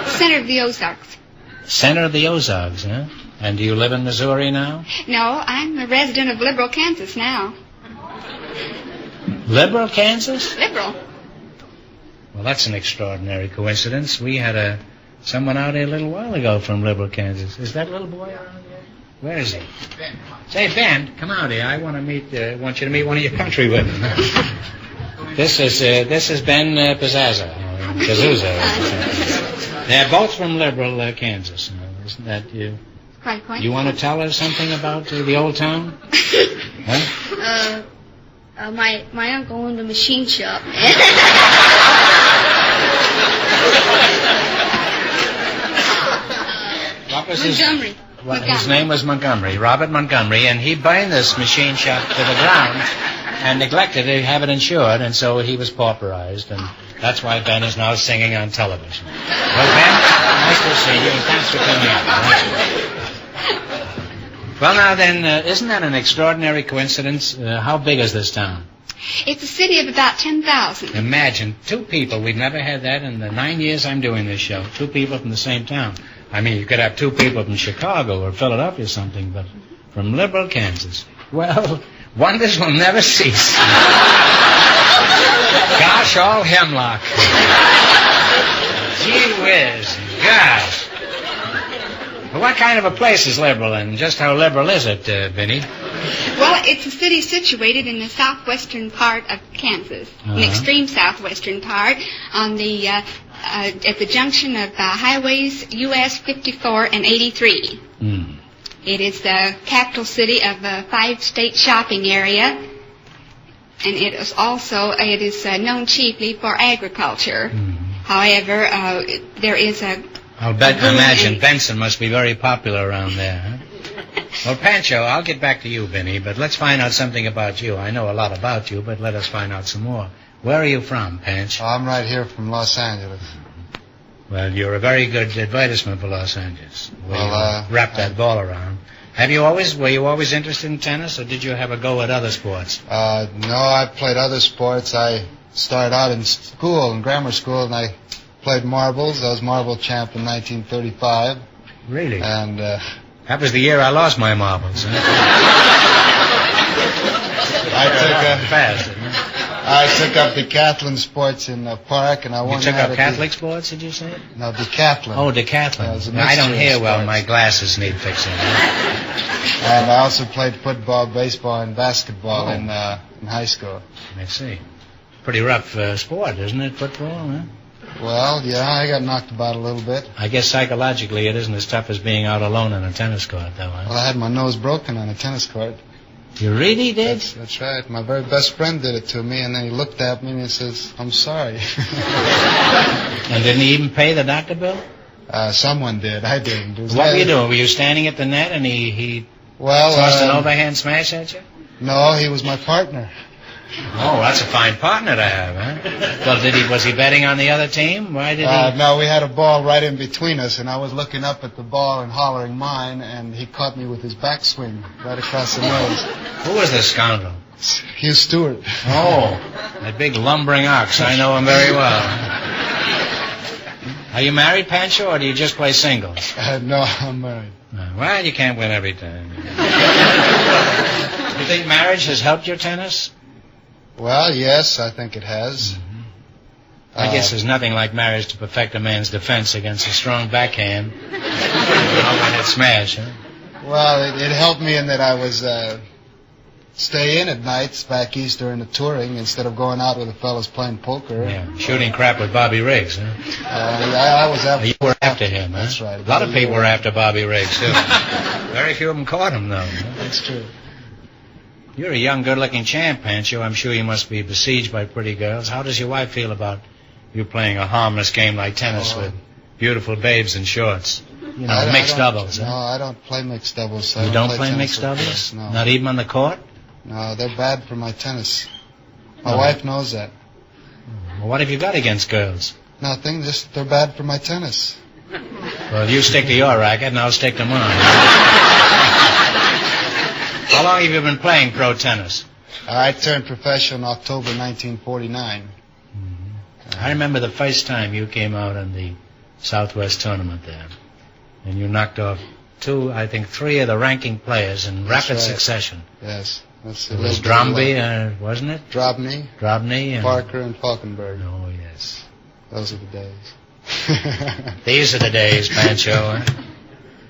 Speaker 8: Center of the Ozarks.
Speaker 2: Center of the Ozarks, huh? And do you live in Missouri now?
Speaker 8: No, I'm a resident of Liberal, Kansas now.
Speaker 2: Liberal, Kansas?
Speaker 8: Liberal.
Speaker 2: Well, that's an extraordinary coincidence. We had someone out here a little while ago from Liberal, Kansas. Is that little boy around here? Where is he? Say, Ben, come out here. I want you to meet one of your countrywomen. This is Ben Pizzazza. They're both from Liberal, Kansas. Isn't that you?
Speaker 8: Quite a point.
Speaker 2: You want to tell us something about the old town? Huh?
Speaker 4: My uncle owned a machine shop.
Speaker 2: What was
Speaker 4: Montgomery.
Speaker 2: His name was Montgomery, Robert Montgomery, and he burned this machine shop to the ground and neglected to have it insured, and so he was pauperized, and that's why Ben is now singing on television. Well, Ben, nice to see you, and thanks for coming out. Well, now then, isn't that an extraordinary coincidence? How big is this town?
Speaker 8: It's a city of about 10,000.
Speaker 2: Imagine, 2 people. We've never had that in the 9 years I'm doing this show. 2 people from the same town. I mean, you could have 2 people from Chicago or Philadelphia or something, but from Liberal, Kansas. Well, wonders will never cease. Gosh, all hemlock. Gee whiz. Gosh. Well, what kind of a place is Liberal, and just how liberal is it, Vinnie?
Speaker 8: Well, it's a city situated in the southwestern part of Kansas, an extreme southwestern part, on the at the junction of highways US 54 and 83. It is the capital city of a 5-state shopping area, and it is known chiefly for agriculture. However, there is a...
Speaker 2: I imagine Benson must be very popular around there, huh? Well, Pancho, I'll get back to you, Benny, but let's find out something about you. I know a lot about you, but let us find out some more. Where are you from, Pancho?
Speaker 7: I'm right here from Los Angeles.
Speaker 2: Well, you're a very good advertisement for Los Angeles.
Speaker 7: Well,
Speaker 2: wrap that ball around. Were you always interested in tennis, or did you have a go at other sports?
Speaker 7: No, I played other sports. I started out in school, in grammar school, and I played marbles. I was marble champ in 1935.
Speaker 2: Really?
Speaker 7: And,
Speaker 2: that was the year I lost my marbles. Huh?
Speaker 7: I took up decathlon sports in the park, and I won.
Speaker 2: You took up Catholic sports, did you say?
Speaker 7: No, decathlon.
Speaker 2: Oh, decathlon. I don't hear well. My glasses need fixing.
Speaker 7: And I also played football, baseball, and basketball in high school.
Speaker 2: I see. Pretty rough sport, isn't it, football? Huh?
Speaker 7: Well, yeah, I got knocked about a little bit.
Speaker 2: I guess psychologically it isn't as tough as being out alone on a tennis court, though, huh?
Speaker 7: Well, I had my nose broken on a tennis court.
Speaker 2: You really did?
Speaker 7: That's right. My very best friend did it to me, and then he looked at me and he says, "I'm sorry."
Speaker 2: And didn't he even pay the doctor bill?
Speaker 7: Someone did. I didn't.
Speaker 2: What were you doing? Were you standing at the net and he tossed an overhand smash at you?
Speaker 7: No, he was my partner.
Speaker 2: Oh, that's a fine partner to have, huh? Well, was he betting on the other team? Why did he?
Speaker 7: No, we had a ball right in between us, and I was looking up at the ball and hollering mine, and he caught me with his backswing right across the nose.
Speaker 2: Who was this scoundrel?
Speaker 7: Hugh Stewart.
Speaker 2: Oh, that big lumbering ox. I know him very well. Are you married, Pancho, or do you just play singles?
Speaker 7: No, I'm married.
Speaker 2: Well, you can't win every time. You think marriage has helped your tennis?
Speaker 7: Well, yes, I think it has.
Speaker 2: Mm-hmm. I guess there's nothing like marriage to perfect a man's defense against a strong backhand. Overhead smash, huh?
Speaker 7: Well, it helped me in that I was stay in at nights back east during the touring instead of going out with the fellas playing poker.
Speaker 2: Yeah, shooting crap with Bobby Riggs, huh?
Speaker 7: I was after.
Speaker 2: You were after him, huh?
Speaker 7: That's right.
Speaker 2: A lot of people were after Bobby Riggs, too. Very few of them caught him, though. Huh?
Speaker 7: That's true.
Speaker 2: You're a young, good-looking champ, Pancho. I'm sure you must be besieged by pretty girls. How does your wife feel about you playing a harmless game like tennis with beautiful babes in shorts? You know, mixed doubles.
Speaker 7: No,
Speaker 2: huh?
Speaker 7: I don't play mixed doubles.
Speaker 2: You don't play mixed doubles?
Speaker 7: No.
Speaker 2: Not even on the court?
Speaker 7: No, they're bad for my tennis. My wife knows that.
Speaker 2: Well, what have you got against girls?
Speaker 7: Nothing, just they're bad for my tennis.
Speaker 2: Well, you stick to your racket and I'll stick to mine. How long have you been playing pro tennis?
Speaker 7: I turned professional in October 1949.
Speaker 2: Mm-hmm. I remember the first time you came out in the Southwest tournament there. And you knocked off three of the ranking players in rapid succession.
Speaker 7: Yes.
Speaker 2: It was Dromby, wasn't it?
Speaker 7: Drobny.
Speaker 2: And
Speaker 7: Parker and Falkenberg.
Speaker 2: Oh, yes.
Speaker 7: Those are the days.
Speaker 2: These are the days, Pancho. Huh?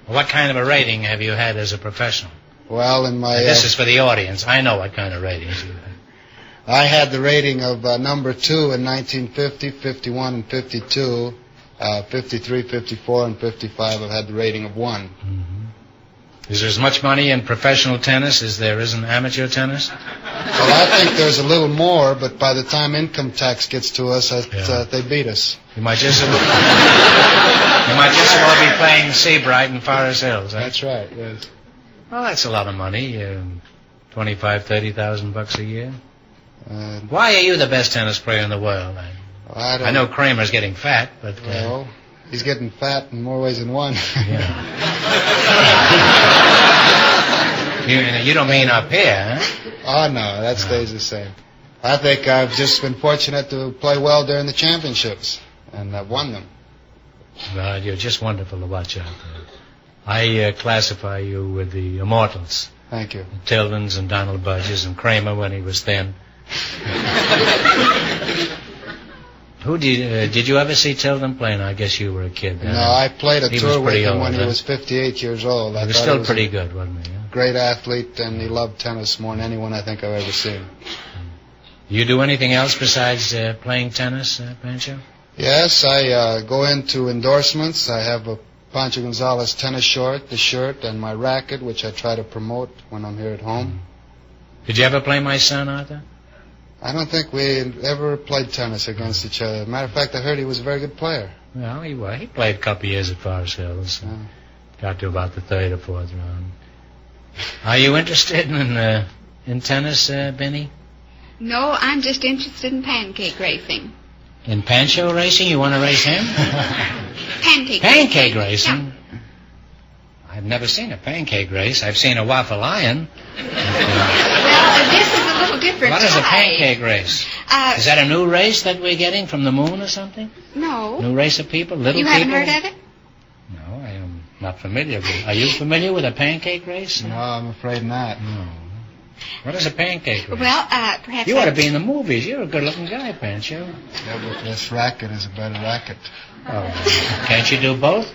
Speaker 2: What kind of a rating have you had as a professional?
Speaker 7: Well, in my...
Speaker 2: This is for the audience. I know what kind of ratings you had.
Speaker 7: I had the rating of number 2 in 1950, 51, and 52. 53, 54, and 55 I've had the rating of 1.
Speaker 2: Mm-hmm. Is there as much money in professional tennis as there is in amateur tennis?
Speaker 7: Well, I think there's a little more, but by the time income tax gets to us, they beat us.
Speaker 2: You might just as well be playing Seabright in Forest Hills. Huh?
Speaker 7: That's right, yes.
Speaker 2: Well, that's a lot of money, $25,000-$30,000 a year. Why are you the best tennis player in the world? I know Kramer's getting fat, but...
Speaker 7: Well, he's getting fat in more ways than one.
Speaker 2: Yeah. You don't mean up here, huh?
Speaker 7: Oh, no, that stays the same. I think I've just been fortunate to play well during the championships, and I've won them.
Speaker 2: Well, you're just wonderful to watch out there. I classify you with the immortals.
Speaker 7: Thank you.
Speaker 2: The Tildens and Donald Budges and Kramer when he was thin. Who did you ever see Tilden play? I guess you were a kid then.
Speaker 7: No, I played a tour with him when he was 58 years old.
Speaker 2: He was still pretty good, wasn't he?
Speaker 7: Great athlete, and he loved tennis more than anyone I think I've ever seen.
Speaker 2: You do anything else besides playing tennis, Pancho?
Speaker 7: Yes, I go into endorsements. I have a Pancho Gonzalez tennis short, the shirt, and my racket, which I try to promote when I'm here at home.
Speaker 2: Did you ever play my son, Arthur?
Speaker 7: I don't think we ever played tennis against each other. Matter of fact, I heard he was a very good player.
Speaker 2: Well, he played a couple of years at Forest Hills. Got to about the third or fourth round. Are you interested in tennis, Benny?
Speaker 8: No, I'm just interested in pancake racing.
Speaker 2: In Pancho racing? You want to race him?
Speaker 8: Pancake
Speaker 2: racing?
Speaker 8: Yeah.
Speaker 2: I've never seen a pancake race. I've seen a waffle iron.
Speaker 8: Well, this is a little different.
Speaker 2: What is a pancake race? Is that a new race that we're getting from the moon or something?
Speaker 8: No.
Speaker 2: New race of people? Little
Speaker 8: you
Speaker 2: people?
Speaker 8: You haven't heard of it?
Speaker 2: No, I am not familiar with it. Are you familiar with a pancake race?
Speaker 7: No, I'm afraid not.
Speaker 2: No. What is a pancake race?
Speaker 8: Well, perhaps...
Speaker 2: You ought to be in the movies. You're a good-looking guy, Pancho.
Speaker 7: Yeah, but this racket is a better racket.
Speaker 2: Oh, can't you do both?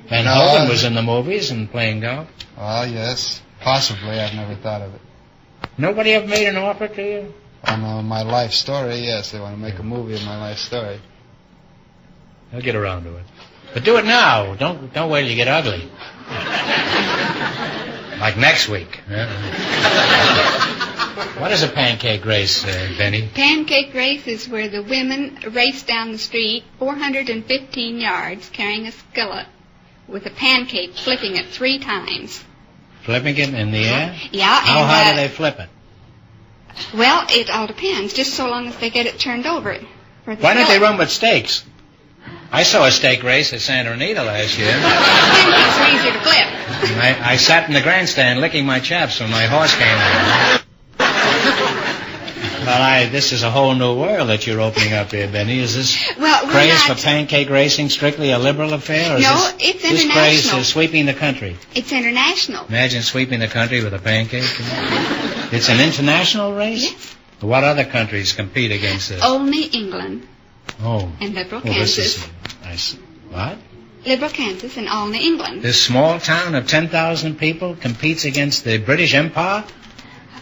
Speaker 2: Van Hoven was in the movies and playing golf.
Speaker 7: Well, yes. Possibly. I've never thought of it.
Speaker 2: Nobody ever made an offer to you?
Speaker 7: On my life story, yes. They want to make a movie of my life story.
Speaker 2: I'll get around to it. But do it now. Don't wait till you get ugly. Like next week. What is a pancake race, Benny?
Speaker 8: Pancake race is where the women race down the street 415 yards carrying a skillet with a pancake, flipping it 3 times.
Speaker 2: Flipping it in the air?
Speaker 8: Yeah.
Speaker 2: How high do they flip it?
Speaker 8: Well, it all depends, just so long as they get it turned over.
Speaker 2: Why don't they run with stakes? I saw a stake race at Santa Anita last year.
Speaker 8: Pancakes are easier to flip.
Speaker 2: I sat in the grandstand licking my chaps when my horse came in. Well, this is a whole new world that you're opening up here, Benny. Is this craze for pancake racing strictly a liberal affair? Or
Speaker 8: no, it's international.
Speaker 2: This craze is sweeping the country.
Speaker 8: It's international.
Speaker 2: Imagine sweeping the country with a pancake. It's an international race?
Speaker 8: Yes.
Speaker 2: What other countries compete against this?
Speaker 8: Only England.
Speaker 2: Oh.
Speaker 8: And Liberal Kansas.
Speaker 2: What?
Speaker 8: Liberal Kansas and Olney, England.
Speaker 2: This small town of 10,000 people competes against the British Empire?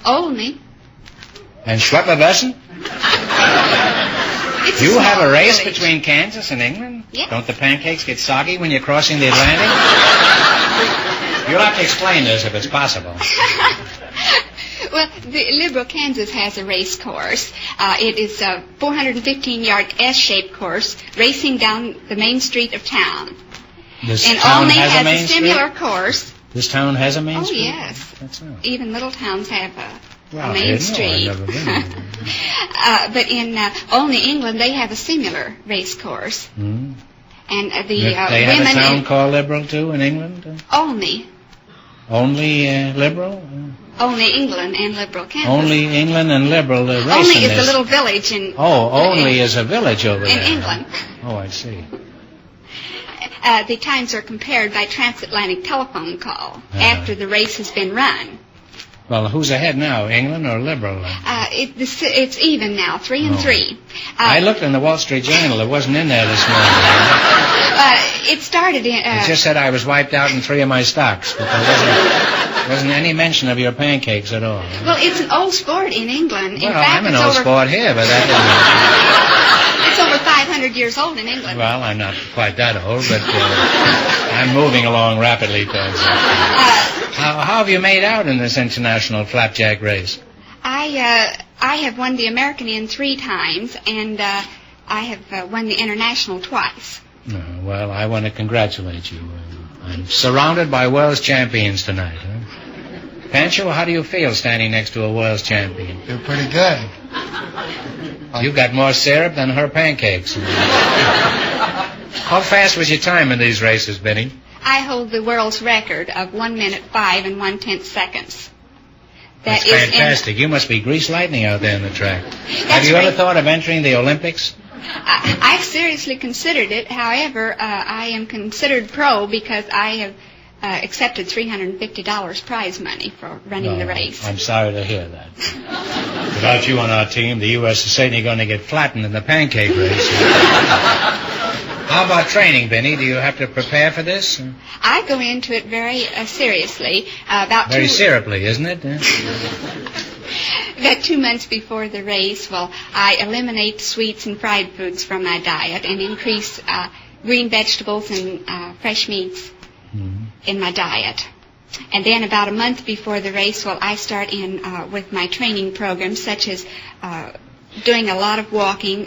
Speaker 8: Olney.
Speaker 2: And Schlepperbussen? You have a race between Kansas and England?
Speaker 8: Yes.
Speaker 2: Don't the pancakes get soggy when you're crossing the Atlantic? You'll have to explain this if it's possible.
Speaker 8: Well, the Liberal Kansas has a race course. It is a 415-yard S-shaped course racing down the main street of town.
Speaker 2: And Olney has
Speaker 8: a similar course.
Speaker 2: This town has a main street?
Speaker 8: Oh, yes.
Speaker 2: That's right.
Speaker 8: Even little towns have a main street.
Speaker 2: I've never been.
Speaker 8: But in Olney, England, they have a similar race course.
Speaker 2: Mm.
Speaker 8: And
Speaker 2: they have a town called Liberal, too, in England?
Speaker 8: Olney.
Speaker 2: Only Liberal?
Speaker 8: Only England and Liberal Kansas.
Speaker 2: Only England and Liberal racing
Speaker 8: Only is a little village in...
Speaker 2: Only is a village over there.
Speaker 8: In England.
Speaker 2: Oh, I see.
Speaker 8: The times are compared by transatlantic telephone call after the race has been run.
Speaker 2: Well, who's ahead now, England or Liberal?
Speaker 8: It's even now, 3-3.
Speaker 2: I looked in the Wall Street Journal. It wasn't in there this morning.
Speaker 8: It started in...
Speaker 2: it just said I was wiped out in 3 of my stocks, but there wasn't any mention of your pancakes at all.
Speaker 8: Well, it's an old sport in England.
Speaker 2: Well, I'm an old sport here, but that
Speaker 8: it's over 500 years old in England.
Speaker 2: Well, I'm not quite that old, but I'm moving along rapidly towards that. How have you made out in this international flapjack race?
Speaker 8: I have won the American in 3 times, and I have won the international twice.
Speaker 2: Well, I want to congratulate you. I'm surrounded by world's champions tonight. Pancho, how do you feel standing next to a world's champion?
Speaker 7: Feel pretty good.
Speaker 2: You've got more syrup than her pancakes. How fast was your time in these races, Benny?
Speaker 8: I hold the world's record of 1 minute 5 1/10 seconds.
Speaker 2: That's fantastic. You must be grease lightning out there in the track. Have you ever thought of entering the Olympics?
Speaker 8: I've seriously considered it. However, I am considered pro because I have accepted $350 prize money for running the race.
Speaker 2: I'm sorry to hear that. Without you on our team, the U.S. is certainly going to get flattened in the pancake race. How about training, Benny? Do you have to prepare for this?
Speaker 8: I go into it very seriously.
Speaker 2: Very syruply, isn't it?
Speaker 8: About 2 months before the race, I eliminate sweets and fried foods from my diet and increase green vegetables and fresh meats in my diet. And then about a month before the race, I start in with my training programs, such as doing a lot of walking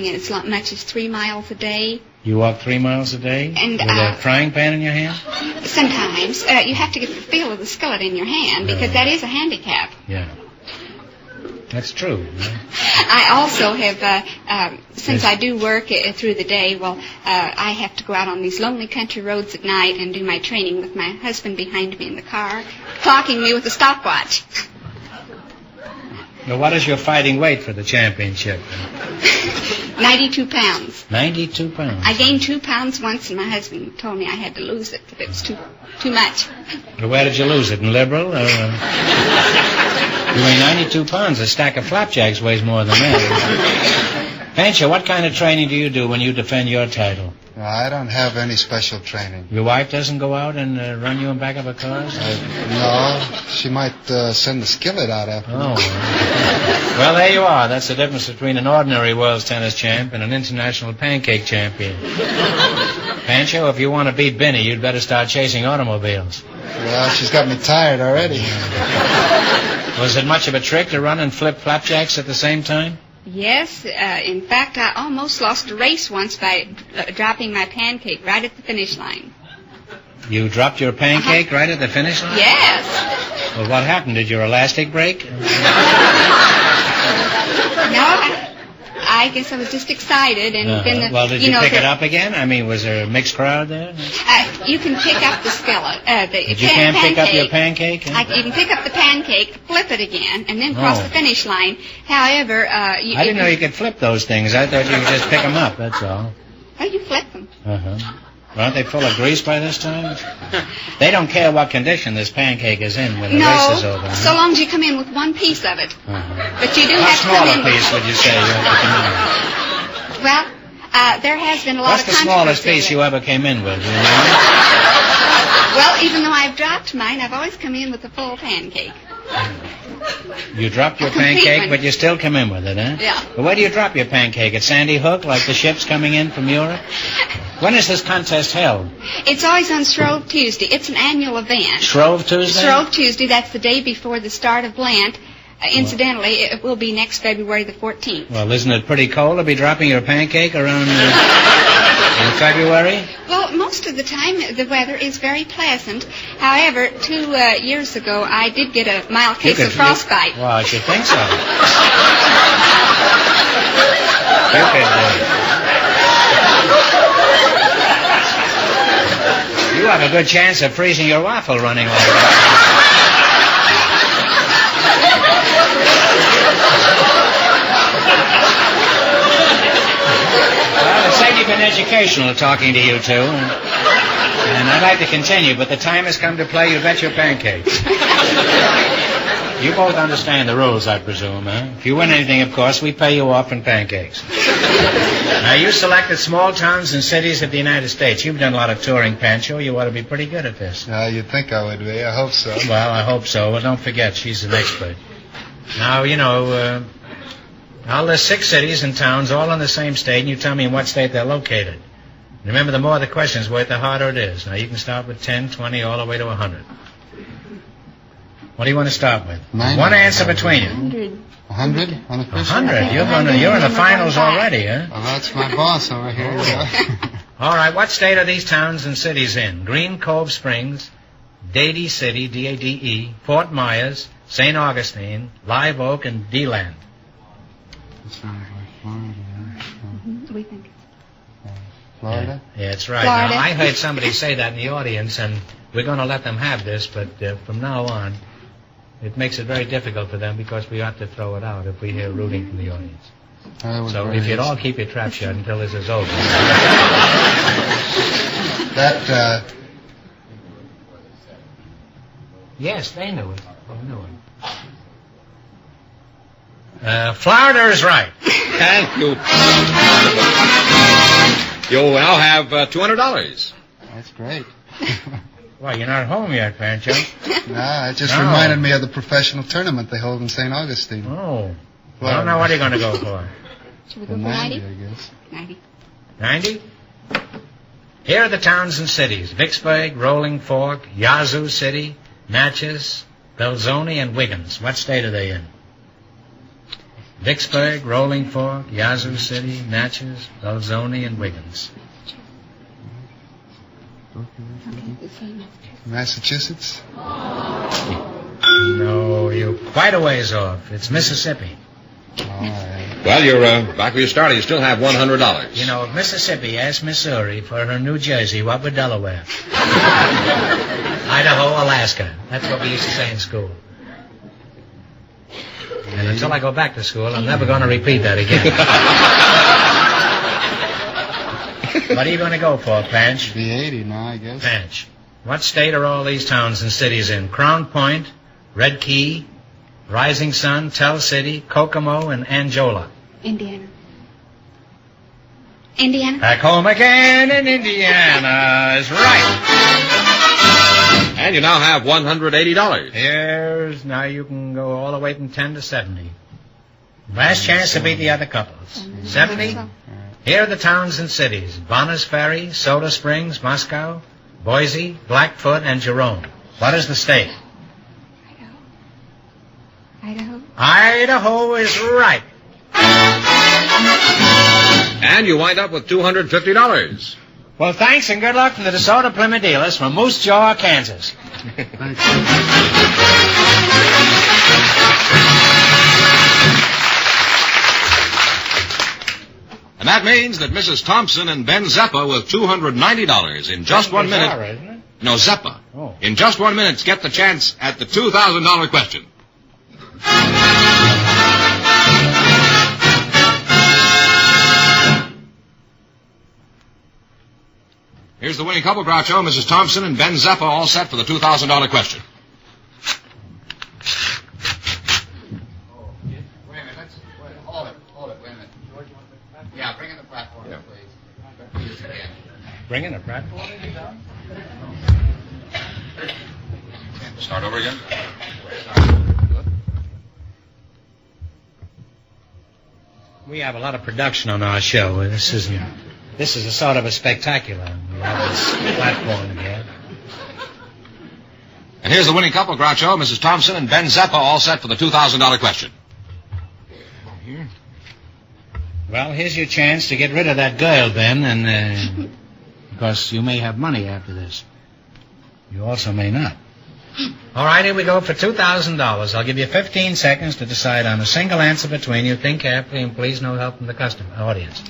Speaker 8: as much as 3 miles a day.
Speaker 2: You walk 3 miles a day?
Speaker 8: And,
Speaker 2: with a frying pan in your hand?
Speaker 8: Sometimes. You have to get the feel of the skillet in your hand because that is a handicap.
Speaker 2: Yeah. That's true. Yeah.
Speaker 8: I also have, since I do work through the day, I have to go out on these lonely country roads at night and do my training with my husband behind me in the car, clocking me with a stopwatch.
Speaker 2: Now, what is your fighting weight for the championship?
Speaker 8: 92 pounds.
Speaker 2: 92 pounds.
Speaker 8: I gained 2 pounds once, and my husband told me I had to lose it if it was too much.
Speaker 2: Well, where did you lose it? In Liberal? You weigh 92 pounds. A stack of flapjacks weighs more than that. Pancho, what kind of training do you do when you defend your title?
Speaker 7: I don't have any special training.
Speaker 2: Your wife doesn't go out and run you in back of a car?
Speaker 7: No, she might send the skillet out after me.
Speaker 2: Oh. Well, there you are. That's the difference between an ordinary world's tennis champ and an international pancake champion. Pancho, if you want to beat Benny, you'd better start chasing automobiles.
Speaker 7: Well, she's got me tired already.
Speaker 2: Was it much of a trick to run and flip flapjacks at the same time?
Speaker 8: Yes. In fact, I almost lost a race once by dropping my pancake right at the finish line.
Speaker 2: You dropped your pancake right at the finish line?
Speaker 8: Yes.
Speaker 2: Well, what happened? Did your elastic break?
Speaker 8: No, I guess I was just excited. And then
Speaker 2: well, did you pick it up again? I mean, was there a mixed crowd there?
Speaker 8: You can pick up the skillet.
Speaker 2: But you can't pick up your pancake?
Speaker 8: You can pick up the pancake, flip it again, and then cross the finish line. However,
Speaker 2: I didn't know you could flip those things. I thought you could just pick them up, that's all.
Speaker 8: Oh, you flip them.
Speaker 2: Uh-huh. Aren't they full of grease by this time? They don't care what condition this pancake is in when the race is over.
Speaker 8: No, so long as you come in with one piece of it.
Speaker 2: Uh-huh.
Speaker 8: But you do
Speaker 2: How
Speaker 8: have to come in.
Speaker 2: How small a piece would you say you have to come in with?
Speaker 8: Well, there has been a lot
Speaker 2: What's
Speaker 8: of
Speaker 2: the smallest piece you ever came in with? Do you know?
Speaker 8: Well, even though I've dropped mine, I've always come in with a full pancake.
Speaker 2: You dropped your pancake, but you still come in with it, huh?
Speaker 8: Yeah.
Speaker 2: But where do you drop your pancake? At Sandy Hook, like the ships coming in from Europe? When is this contest held?
Speaker 8: It's always on Shrove Tuesday. It's an annual event.
Speaker 2: Shrove Tuesday?
Speaker 8: Shrove Tuesday, that's the day before the start of Lent. Incidentally, it will be next February the 14th.
Speaker 2: Well, isn't it pretty cold to be dropping your pancake around in February?
Speaker 8: Well, most of the time the weather is very pleasant. However, 2 years ago, I did get a mild case of frostbite.
Speaker 2: Well, I should think so. You have a good chance of freezing your waffle running like that. Well, it's certainly been educational talking to you two, and I'd like to continue, but the time has come to play You Bet Your Pancakes. You both understand the rules, I presume, huh? If you win anything, of course, we pay you off in pancakes. Now, you selected small towns and cities of the United States. You've done a lot of touring, Pancho. You ought to be pretty good at this.
Speaker 7: You'd think I would be. I hope so.
Speaker 2: Well, I hope so. Well, don't forget, she's an expert. Now, you know, I'll list 6 cities and towns all in the same state, and you tell me in what state they're located. Remember, the more the question's worth, the harder it is. Now, you can start with 10, 20, all the way to 100. What do you want to start with?
Speaker 7: 90.
Speaker 2: One answer between you.
Speaker 7: 100 on the first
Speaker 2: 100? You're in the finals already, huh?
Speaker 7: Well, that's my boss over here.
Speaker 2: All right, what state are these towns and cities in? Green Cove Springs, Dade City, D-A-D-E, Fort Myers, St. Augustine, Live Oak, and D-Land.
Speaker 8: We think.
Speaker 7: Florida?
Speaker 2: Yeah, that's right.
Speaker 8: Florida.
Speaker 2: Now, I heard somebody say that in the audience, and we're going to let them have this, but from now on, it makes it very difficult for them because we ought to throw it out if we hear rooting from the audience. So if you'd all keep your trap shut until this is over. Yes, they knew it. They knew it. Florida is right.
Speaker 1: Thank you. You'll now have $200.
Speaker 7: That's great.
Speaker 2: Well, you're not home yet, Pancho.
Speaker 7: Nah, it just reminded me of the professional tournament they hold in St. Augustine.
Speaker 2: Oh. Well, I don't know what you're going to go for.
Speaker 8: Should we go for 90?
Speaker 7: I guess.
Speaker 8: 90.
Speaker 2: 90? Here are the towns and cities. Vicksburg, Rolling Fork, Yazoo City, Natchez, Belzoni, and Wiggins. What state are they in? Vicksburg, Rolling Fork, Yazoo City, Natchez, Belzoni, and Wiggins.
Speaker 7: Massachusetts?
Speaker 2: No, you're quite a ways off. It's Mississippi.
Speaker 7: All right.
Speaker 1: Well, you're back where you started. You still have $100.
Speaker 2: You know, if Mississippi asked Missouri for her New Jersey, what would Delaware? Idaho, Alaska. That's what we used to say in school. And until I go back to school, I'm never going to repeat that again. What are you going to go for, Panch?
Speaker 7: Be 80 now, I guess.
Speaker 2: Panch, what state are all these towns and cities in? Crown Point, Red Key, Rising Sun, Tell City, Kokomo, and Angola.
Speaker 8: Indiana. Indiana.
Speaker 2: Back home again in Indiana is right.
Speaker 1: And you now have $180.
Speaker 2: Here's, now you can go all the way from 10 to 70. Last chance to beat the other couples. 70? Here are the towns and cities. Bonners Ferry, Soda Springs, Moscow, Boise, Blackfoot, and Jerome. What is the state?
Speaker 8: Idaho.
Speaker 2: Idaho is right.
Speaker 1: And you wind up with $250.
Speaker 2: Well, thanks and good luck from the DeSoto Plymouth dealers from Moose Jaw, Kansas.
Speaker 1: And that means that Mrs. Thompson and Ben Zeppa with $290 in just 1 minute.
Speaker 2: Sorry, isn't it?
Speaker 1: No, Zeppa.
Speaker 2: Oh.
Speaker 1: In just 1 minute, get the chance at the $2,000 question. Here's the winning couple, Groucho, Mrs. Thompson and Ben Zeppa, all set for the $2,000 question.
Speaker 7: Wait a minute, hold it, wait a minute. Yeah, bring in the platform, please.
Speaker 2: Bring in a platform?
Speaker 1: Start over again.
Speaker 2: We have a lot of production on our show. This is a sort of a spectacular. We have this platform here.
Speaker 1: And here's the winning couple, Groucho, Mrs. Thompson and Ben Zeppa, all set for the $2,000 question.
Speaker 2: Here. Well, here's your chance to get rid of that girl, Ben, and because you may have money after this. You also may not. All right, here we go for $2,000. I'll give you 15 seconds to decide on a single answer between you. Think carefully, and please no help from the audience.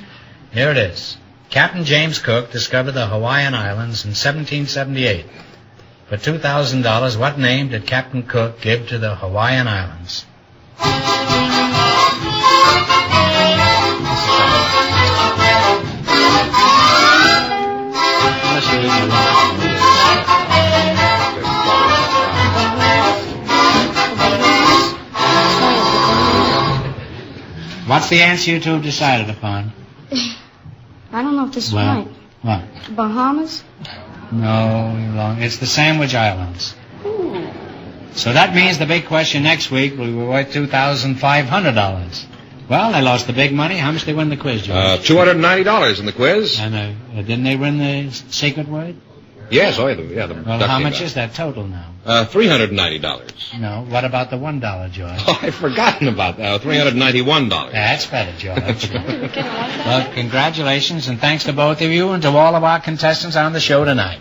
Speaker 2: Here it is. Captain James Cook discovered the Hawaiian Islands in 1778. For $2,000, what name did Captain Cook give to the Hawaiian Islands? What's the answer you two have decided upon?
Speaker 4: I don't know if this is right.
Speaker 2: What?
Speaker 4: Bahamas?
Speaker 2: No, you're wrong. It's the Sandwich Islands.
Speaker 4: Ooh.
Speaker 2: So that means the big question next week will be worth $2,500. Well, they lost the big money. How much did they win the quiz, George?
Speaker 1: $290 in the quiz.
Speaker 2: And didn't they win the secret word?
Speaker 1: Yes, the
Speaker 2: Well, how much is that total now?
Speaker 1: $390.
Speaker 2: No, what about the $1, George?
Speaker 1: Oh, I've forgotten about that. $391.
Speaker 2: That's better, George. Well, congratulations, and thanks to both of you and to all of our contestants on the show tonight.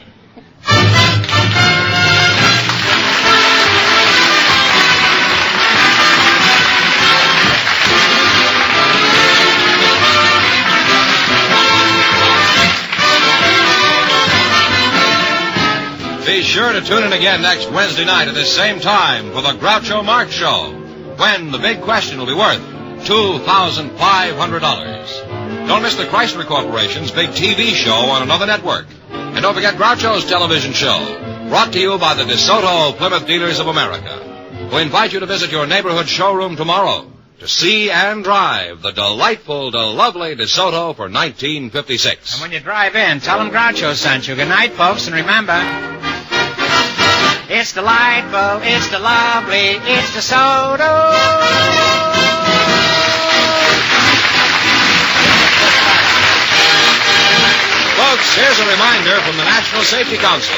Speaker 1: Be sure to tune in again next Wednesday night at this same time for the Groucho Marx Show, when the big question will be worth $2,500. Don't miss the Chrysler Corporation's big TV show on another network. And don't forget Groucho's television show, brought to you by the DeSoto Plymouth Dealers of America, who invite you to visit your neighborhood showroom tomorrow to see and drive the delightful, lovely DeSoto for 1956.
Speaker 2: And when you drive in, tell them Groucho sent you. Good night, folks, and remember, it's delightful, it's the lovely, it's DeSoto.
Speaker 1: Folks, here's a reminder from the National Safety Council.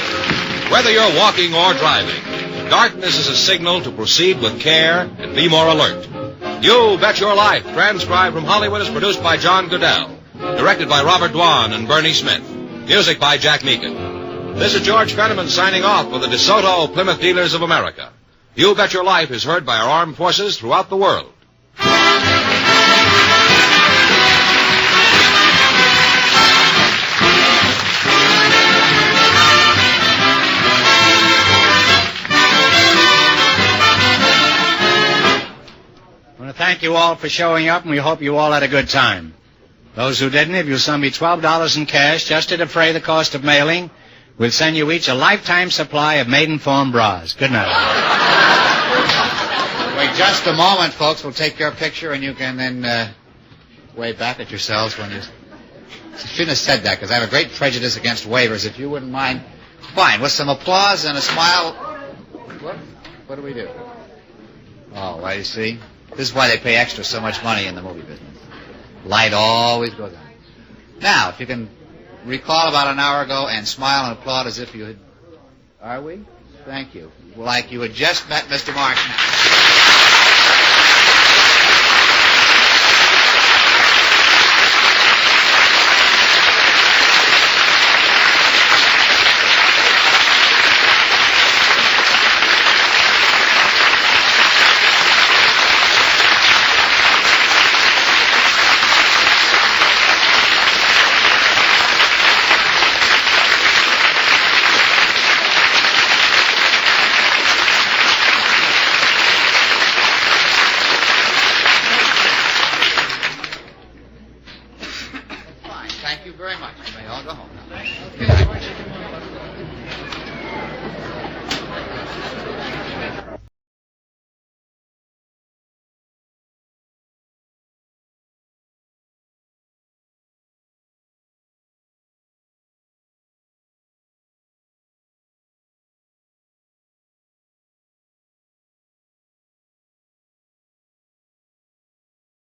Speaker 1: Whether you're walking or driving, darkness is a signal to proceed with care and be more alert. You Bet Your Life, transcribed from Hollywood, is produced by John Goodell. Directed by Robert Dwan and Bernie Smith. Music by Jack Meakin. This is George Fenneman signing off for the DeSoto Plymouth Dealers of America. You Bet Your Life is heard by our armed forces throughout the world.
Speaker 2: I want to thank you all for showing up, and we hope you all had a good time. Those who didn't, if you'll send me $12 in cash just to defray the cost of mailing, we'll send you each a lifetime supply of Maidenform bras. Good night.
Speaker 9: Wait just a moment, folks. We'll take your picture, and you can then wave back at yourselves when you... I shouldn't have said that, because I have a great prejudice against waivers. If you wouldn't mind. Fine. With some applause and a smile. What do we do? Oh, well, you see? This is why they pay extra so much money in the movie business. Light always goes on. Now, if you can recall about an hour ago and smile and applaud as if you had... Are we? Thank you. Like you had just met Mr. Martin. Thank you very much. You may all go home now.